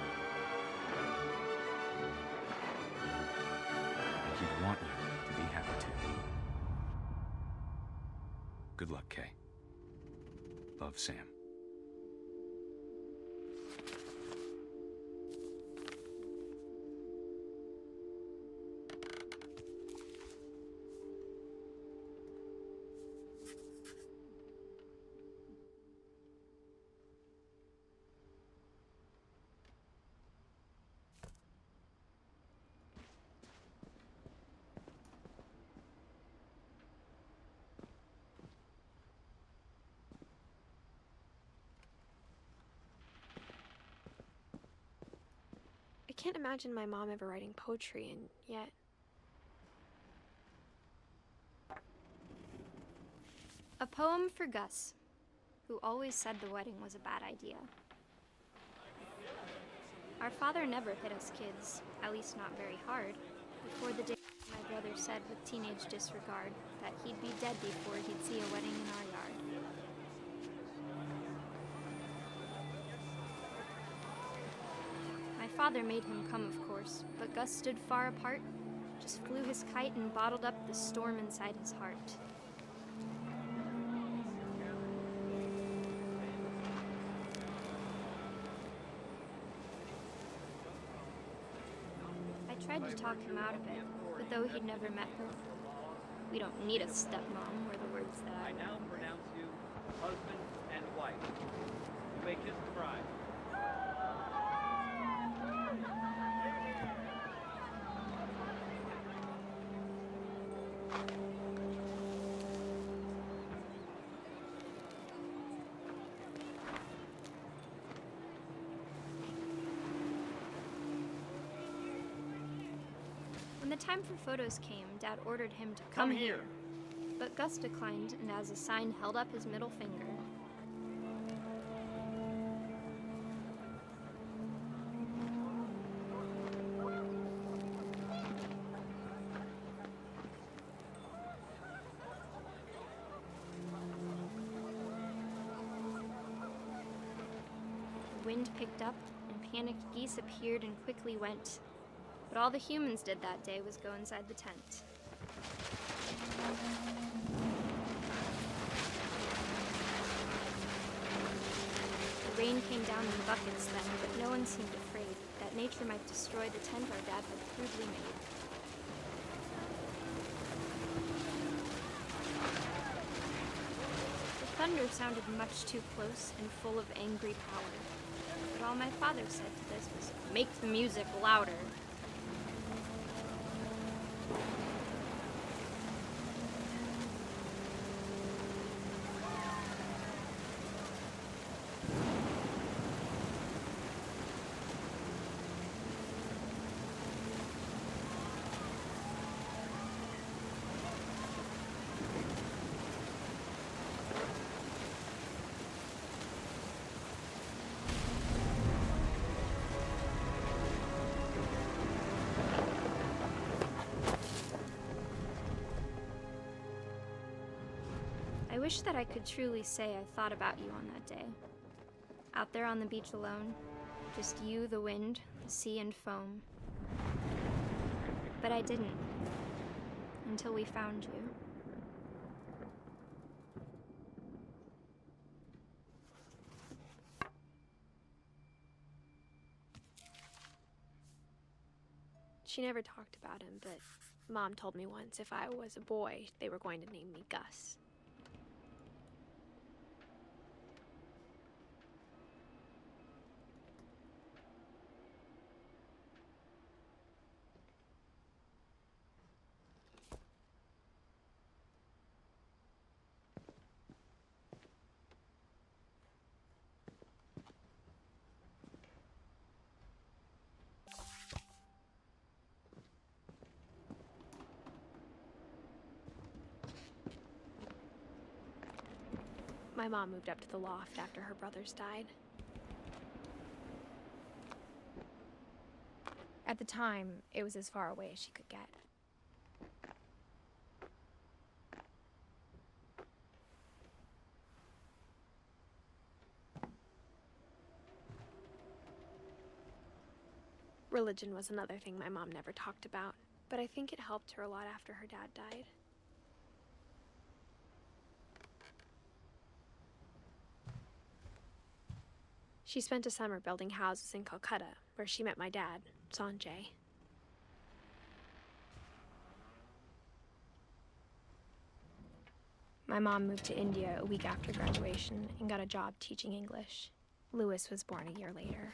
And he'd want you to be happy. too. Good luck, Kay. Love, Sam. I can't imagine my mom ever writing poetry, and yet... A poem for Gus, who always said the wedding was a bad idea. Our father never hit us kids, at least not very hard, before the day my brother said with teenage disregard that he'd be dead before he'd see a wedding in our yard. My father made him come, of course, but Gus stood far apart, just flew his kite and bottled up the storm inside his heart. I tried to talk him out of it, but though he'd never met her, we don't need a stepmom, were the words that I now pronounce you husband and wife. You may kiss the bride. When the time for photos came, Dad ordered him to come here. But Gus declined and as a sign held up his middle finger. The wind picked up and panicked geese appeared and quickly went. But all the humans did that day was go inside the tent. The rain came down in buckets then, but no one seemed afraid that nature might destroy the tent our dad had crudely made. The thunder sounded much too close and full of angry power. But all my father said to this was, "Make the music louder." I wish that I could truly say I thought about you on that day. Out there on the beach alone, just you, the wind, the sea, and foam. But I didn't, until we found you. She never talked about him, but Mom told me once if I was a boy, they were going to name me Gus. My mom moved up to the loft after her brothers died. At the time, it was as far away as she could get. Religion was another thing my mom never talked about. but I think it helped her a lot after her dad died. She spent a summer building houses in Calcutta, where she met my dad, Sanjay. My mom moved to India a week after graduation and got a job teaching English. Louis was born a year later.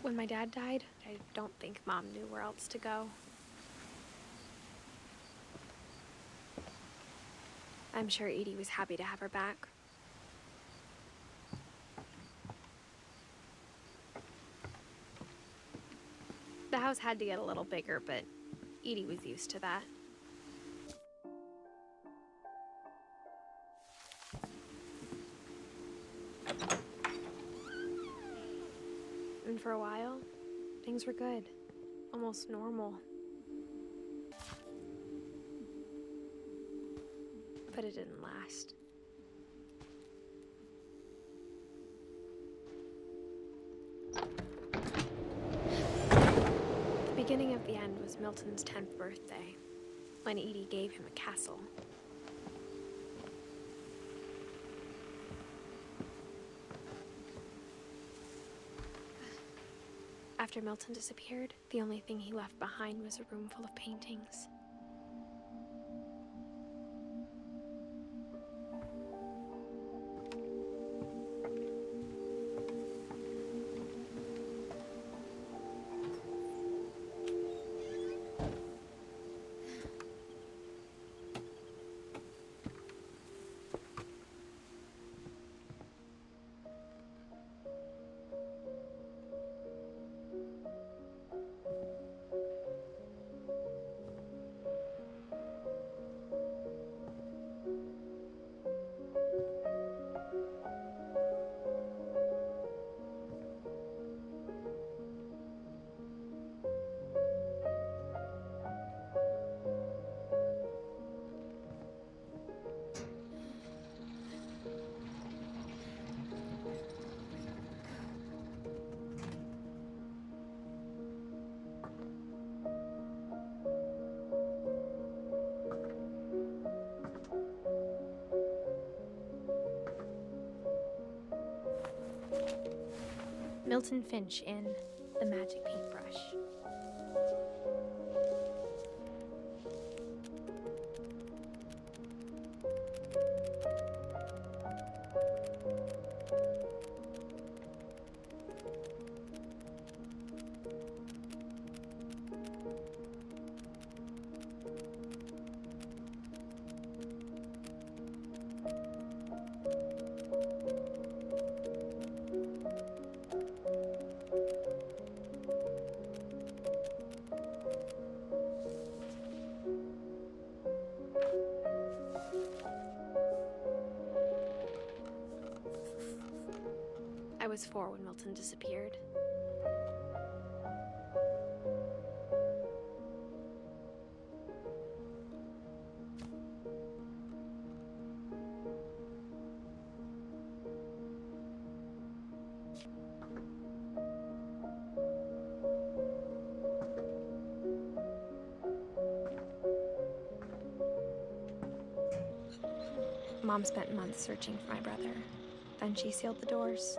When my dad died, I don't think Mom knew where else to go. I'm sure Edie was happy to have her back. The house had to get a little bigger, but Edie was used to that. And for a while, things were good. Almost normal. But it didn't last. The beginning of the end was Milton's 10th birthday, when Edie gave him a castle. After Milton disappeared, the only thing he left behind was a room full of paintings. Odin Finch in The Magic Paintbrush. I was 4 when Milton disappeared. Mom spent months searching for my brother. Then she sealed the doors.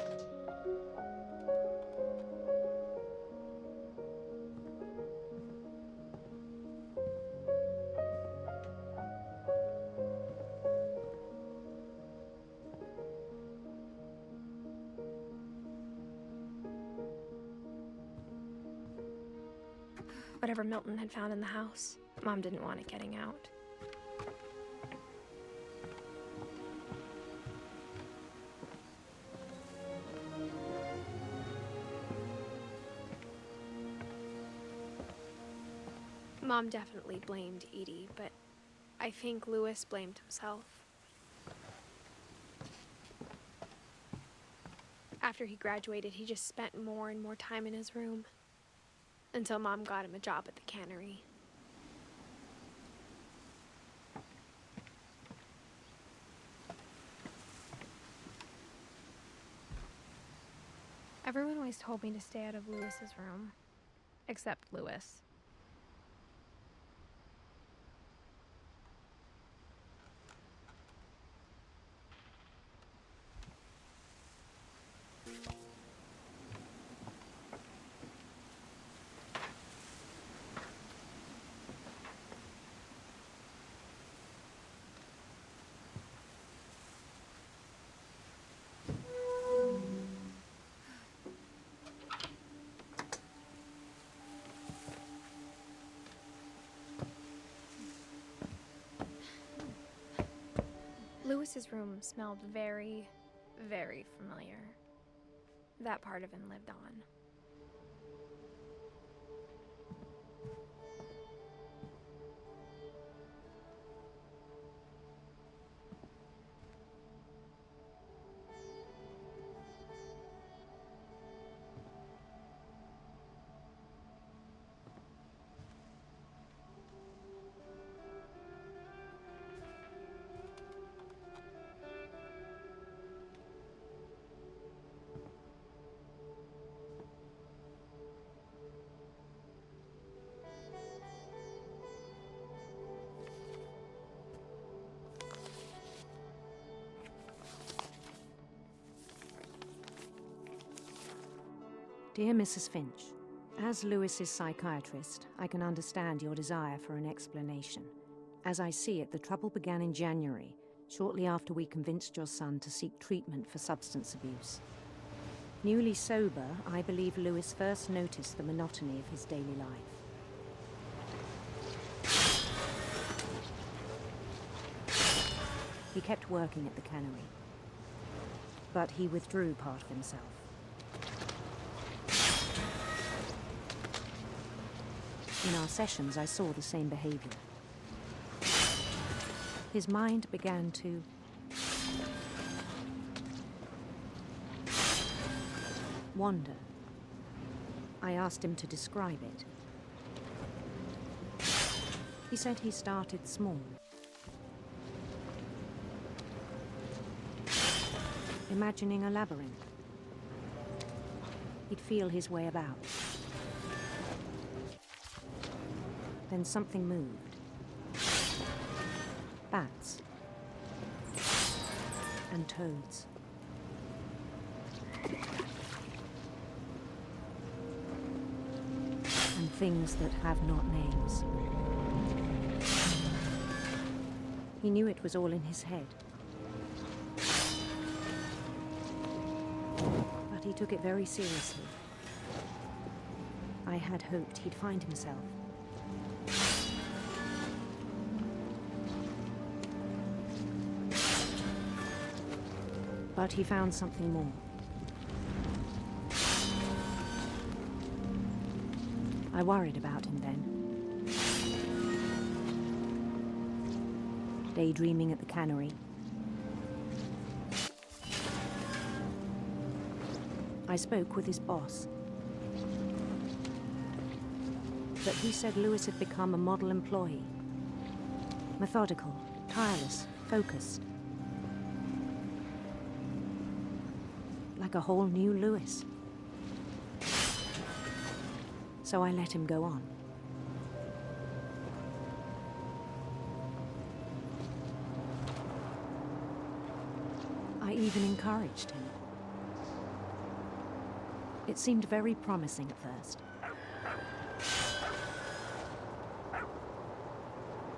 Whatever Milton had found in the house, Mom didn't want it getting out. Mom definitely blamed Edie, but I think Louis blamed himself. After he graduated, he just spent more and more time in his room, until Mom got him a job at the cannery. Everyone always told me to stay out of Lewis's room. Except Lewis. Lewis's room smelled very, very familiar. That part of him lived on. Dear Mrs. Finch, as Lewis's psychiatrist, I can understand your desire for an explanation. As I see it, the trouble began in January, shortly after we convinced your son to seek treatment for substance abuse. Newly sober, I believe Lewis first noticed the monotony of his daily life. He kept working at the cannery, but he withdrew part of himself. In our sessions, I saw the same behavior. His mind began to wander. I asked him to describe it. He said he started small. Imagining a labyrinth. He'd feel his way about. Then something moved. Bats. And toads. And things that have not names. He knew it was all in his head. But he took it very seriously. I had hoped he'd find himself. But he found something more. I worried about him then. Daydreaming at the cannery. I spoke with his boss. But he said Lewis had become a model employee. Methodical, tireless, focused. Like a whole new Lewis. So I let him go on. I even encouraged him. It seemed very promising at first.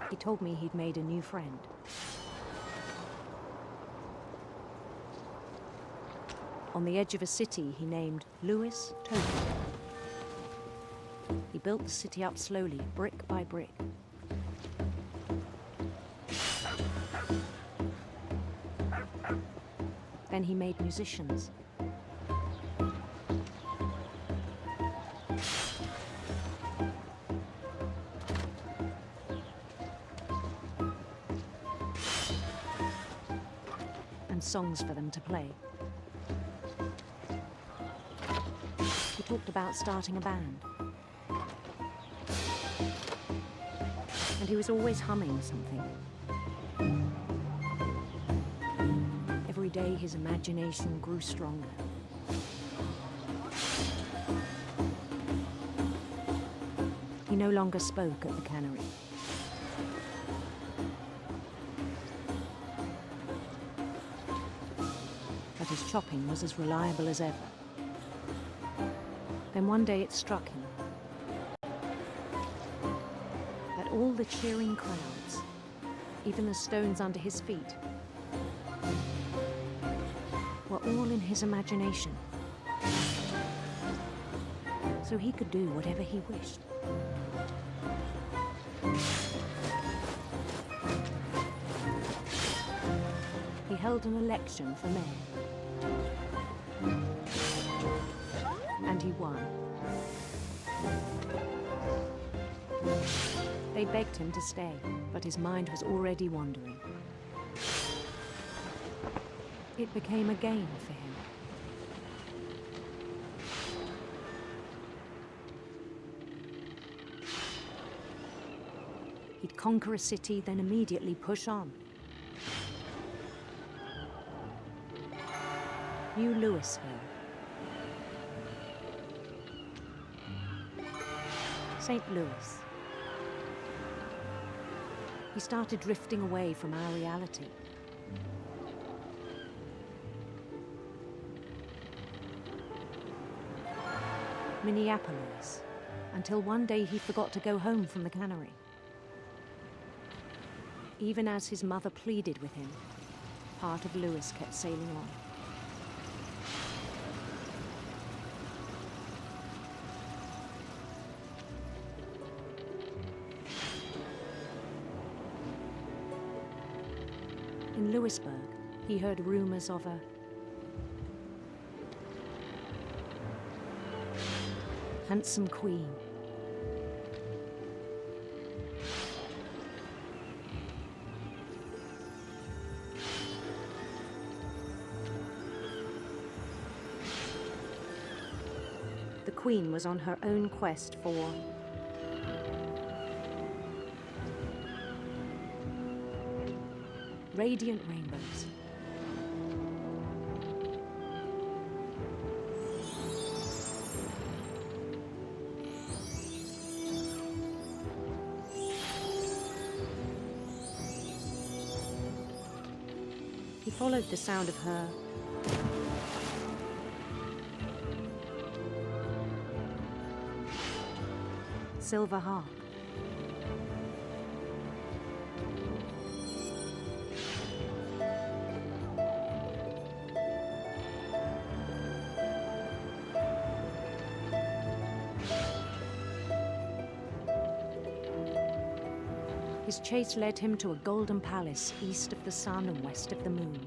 He told me he'd made a new friend. On the edge of a city he named Lewis Token. He built the city up slowly, brick by brick. Then he made musicians. And songs for them to play. He talked about starting a band. And he was always humming something. Every day his imagination grew stronger. no longer spoke at the cannery. But his chopping was as reliable as ever. Then one day it struck him that all the cheering crowds, even the stones under his feet, were all in his imagination. So he could do whatever he wished. He held an election for mayor. And he won. They begged him to stay, but his mind was already wandering. It became a game for him. He'd conquer a city, then immediately push on. New Louisville. St. Louis. He started drifting away from our reality. Minneapolis, until one day he forgot to go home from the cannery. Even as his mother pleaded with him, part of Louis kept sailing on. In Louisburg, he heard rumors of a handsome queen. The queen was on her own quest for radiant rainbows. He followed the sound of her silver harp. His chase led him to a golden palace east of the sun and west of the moon.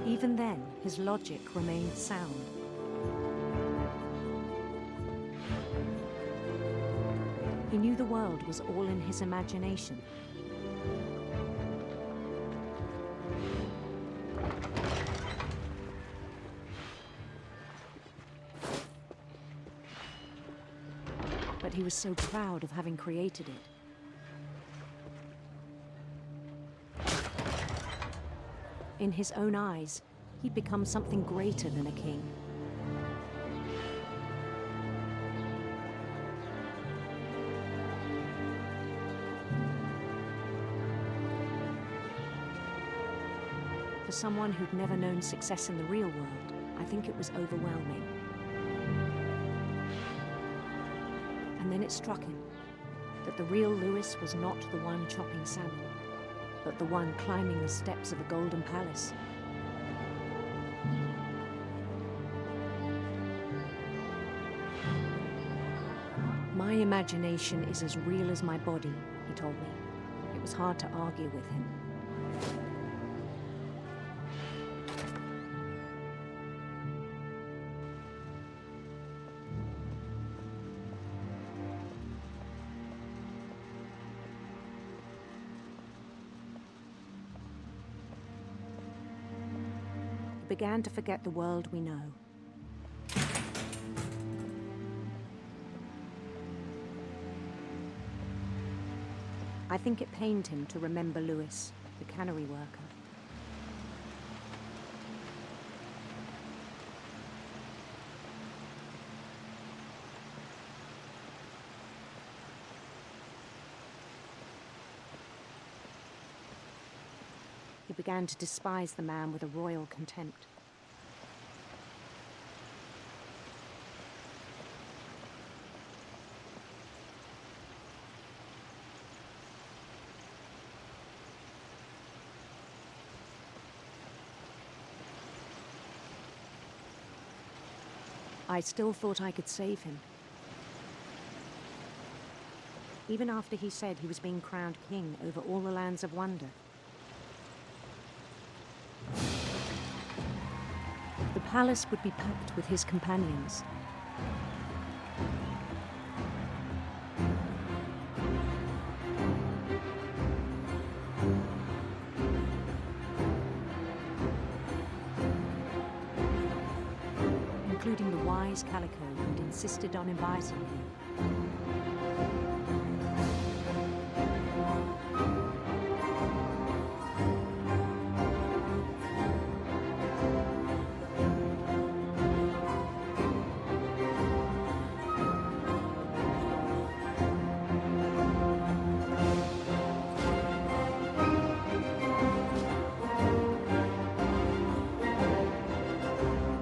Even then, his logic remained sound. He knew the world was all in his imagination. But he was so proud of having created it. In his own eyes, he'd become something greater than a king. For someone who'd never known success in the real world, I think it was overwhelming. And then it struck him that the real Louis was not the one chopping salmon, but the one climbing the steps of a golden palace. My imagination is as real as my body, he told me. It was hard to argue with him. Began to forget the world we know. I think it pained him to remember Louis, the cannery worker. began to despise the man with a royal contempt. I still thought I could save him. Even after he said he was being crowned king over all the lands of wonder. The palace would be packed with his companions. Including the wise Calico who'd insisted on inviting him.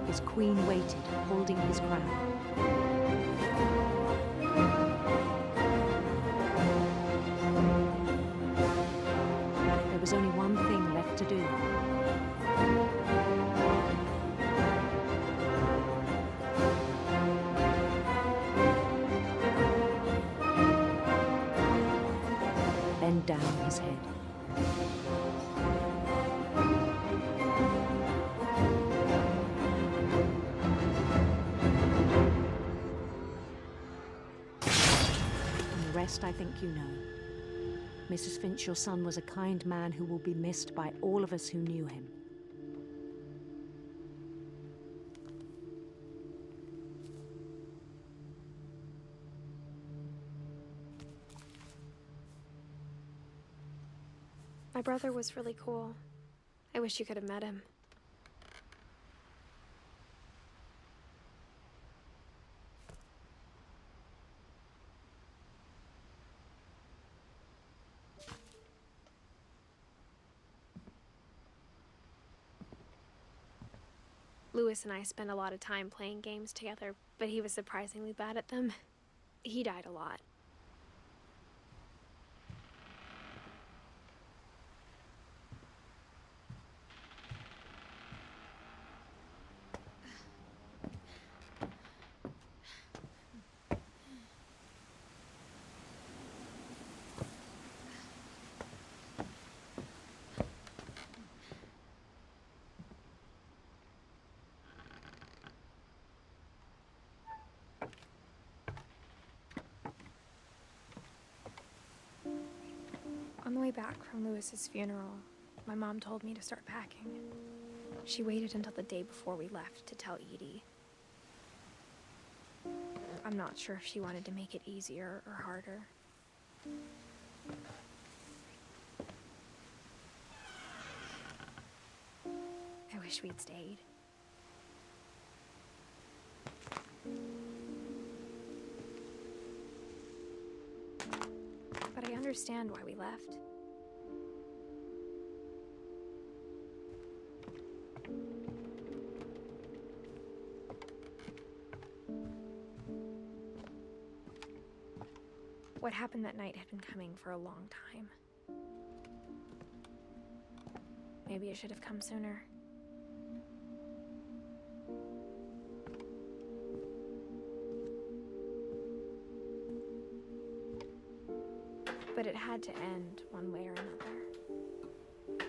His queen waited, holding his crown. There was only one thing left to do. Bend down his head. Rest, I think you know. Mrs. Finch, your son was a kind man who will be missed by all of us who knew him. My brother was really cool. I wish you could have met him. Louis and I spent a lot of time playing games together, but he was surprisingly bad at them. He died a lot. On the way back from Louis's funeral, my mom told me to start packing. She waited until the day before we left to tell Edie. I'm not sure if she wanted to make it easier or harder. I wish we'd stayed. But I understand why we left. What happened that night had been coming for a long time. Maybe it should have come sooner. But it had to end one way or another.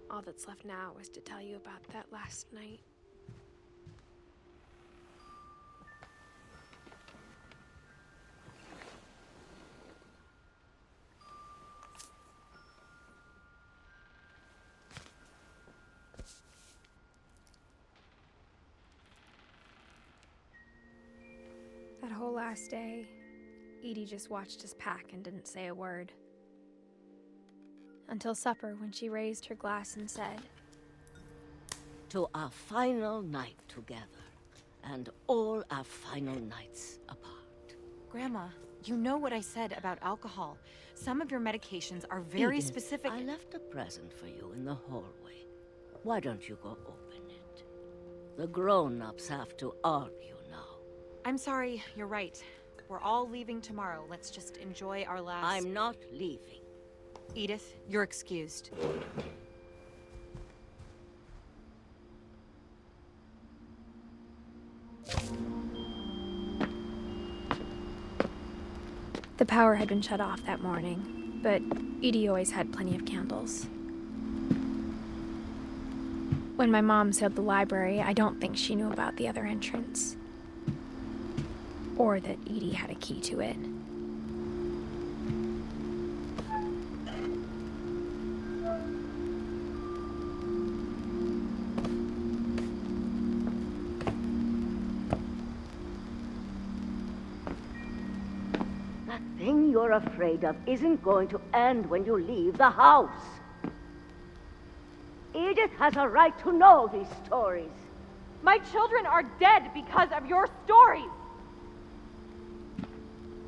All that's left now is to tell you about that last night. That whole last day, Edie just watched us pack and didn't say a word. Until supper, when she raised her glass and said, "To our final night together, and all our final nights apart." Grandma, You know what I said about alcohol. Some of your medications are very Edith, specific. I left a present for you in the hallway. Why don't you go open it? The grown-ups have to argue now. I'm sorry, you're right. We're all leaving tomorrow. Let's just enjoy our last... I'm not leaving. Edith, you're excused. The power had been shut off that morning, but Edie always had plenty of candles. When my mom sealed the library, I don't think she knew about the other entrance. Or that Edie had a key to it. That thing you're afraid of isn't going to end when you leave the house. Edith has a right to know these stories. My children are dead because of your stories!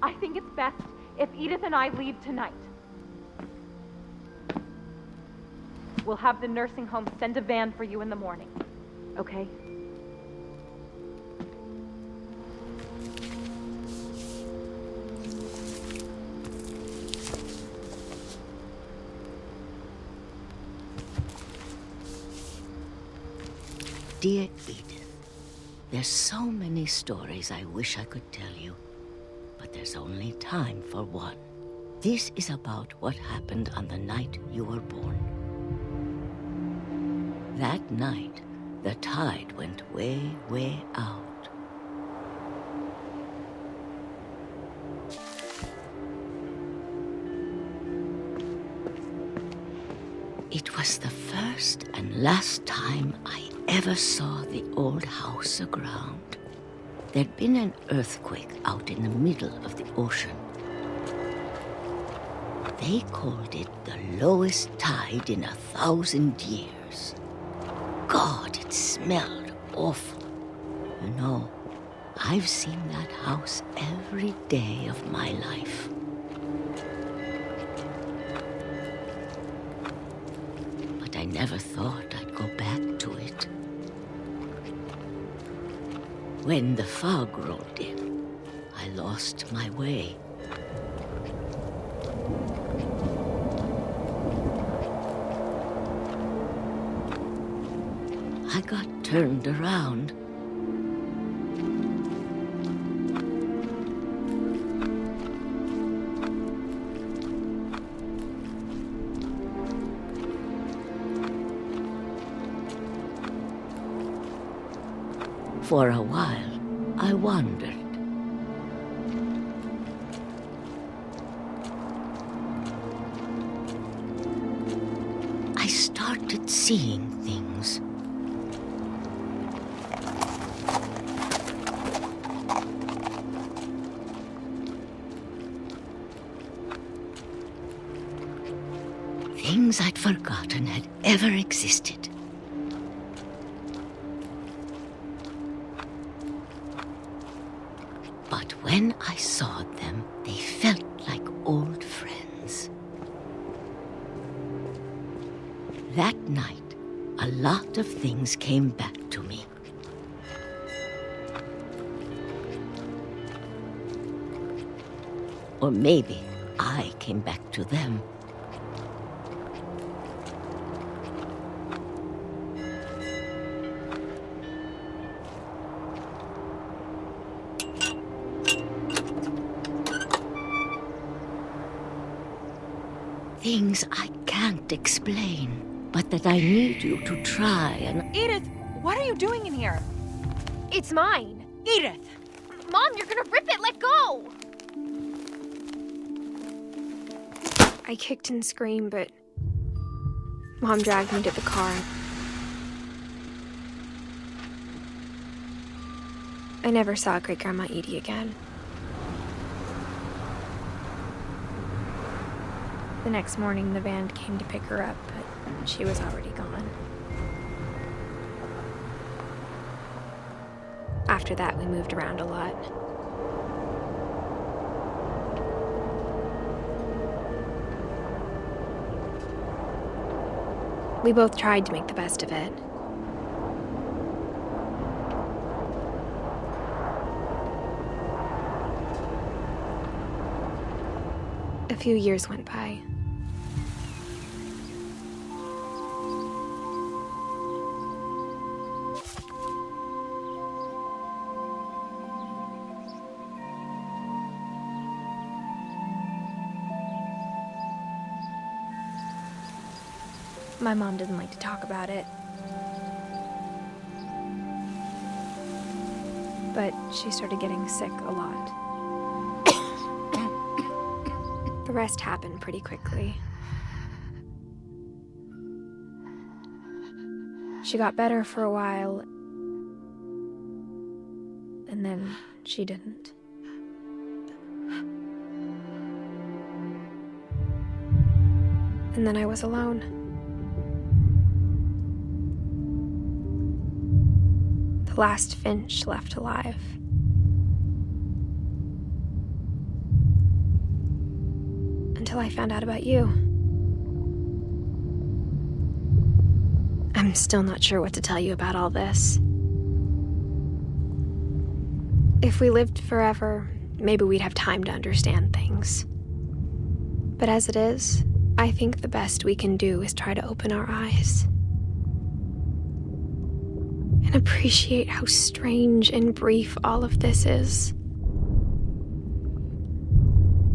I think it's best if Edith and I leave tonight. We'll have the nursing home send a van for you in the morning, okay? Dear Edith, there's so many stories I wish I could tell you, but there's only time for one. This is about what happened on the night you were born. That night, the tide went way, way out. It was the first and last time I ever saw the old house aground. There'd been an earthquake out in the middle of the ocean. They called it the lowest tide in 1,000 years. God, it smelled awful. You know, I've seen that house every day of my life. But I never thought I'd go back to it. When the fog rolled in, I lost my way. I got turned around. For a while, I wandered. I started seeing things. Things I'd forgotten had ever existed. But when I saw them, they felt like old friends. That night, a lot of things came back to me. Or maybe I came back to them. Things I can't explain, but that I need you to try and... Edith, what are you doing in here? It's mine. Edith! Mom, you're gonna rip it! Let go! I kicked and screamed, but Mom dragged me to the car. I never saw Great-Grandma Edie again. The next morning, the van came to pick her up, but she was already gone. After that, we moved around a lot. We both tried to make the best of it. A few years went by. My mom didn't like to talk about it. But she started getting sick a lot. The rest happened pretty quickly. She got better for a while, and then she didn't. And then I was alone. The last Finch left alive. Until I found out about you. I'm still not sure what to tell you about all this. If we lived forever, maybe we'd have time to understand things. But as it is, I think the best we can do is try to open our eyes. And appreciate how strange and brief all of this is.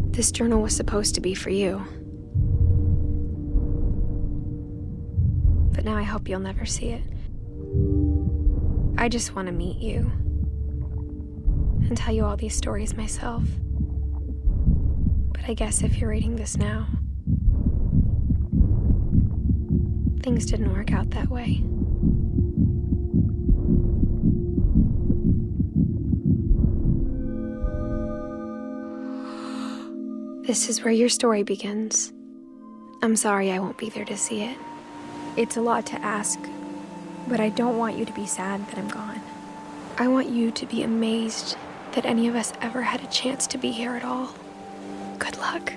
This journal was supposed to be for you. But now I hope you'll never see it. I just want to meet you and tell you all these stories myself. But I guess if you're reading this now, things didn't work out that way. This is where your story begins. I'm sorry I won't be there to see it. It's a lot to ask, but I don't want you to be sad that I'm gone. I want you to be amazed that any of us ever had a chance to be here at all. Good luck.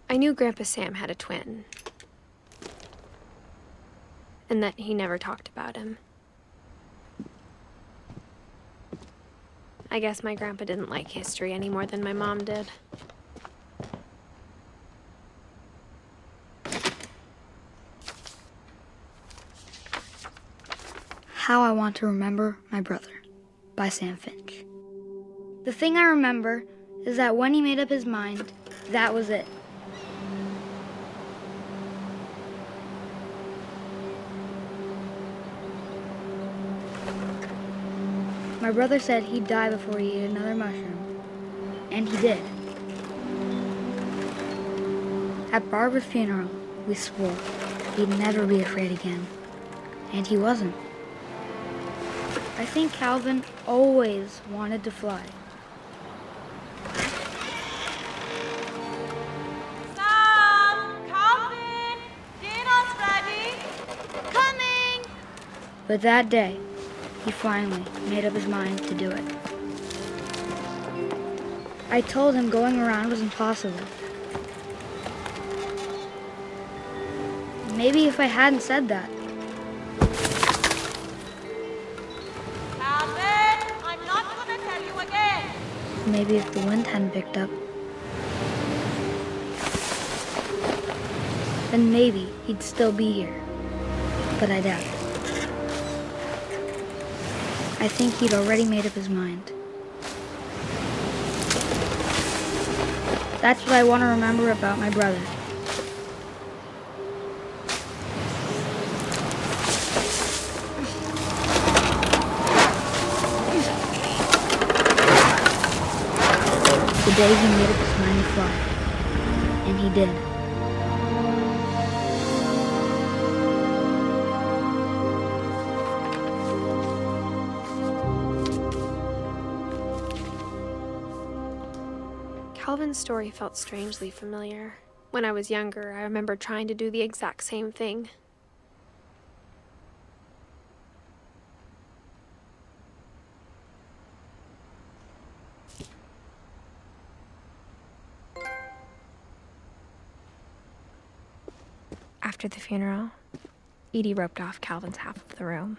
I knew Grandpa Sam had a twin, and that he never talked about him. I guess my grandpa didn't like history any more than my mom did. How I Want to Remember My Brother by Sam Finch. The thing I remember is that when he made up his mind, that was it. My brother said he'd die before he ate another mushroom, and he did. At Barbara's funeral, we swore he'd never be afraid again, and he wasn't. I think Calvin always wanted to fly. Sam! Calvin! Dinner's ready! Coming! But that day, he finally made up his mind to do it. I told him going around was impossible. Maybe if I hadn't said that. Calvin! I'm not gonna tell you again! Maybe if the wind hadn't picked up. Then maybe he'd still be here. But I doubt it. I think he'd already made up his mind. That's what I want to remember about my brother. The day he made up his mind to fly. And he did. Calvin's story felt strangely familiar. When I was younger, I remember trying to do the exact same thing. After the funeral, Edie roped off Calvin's half of the room.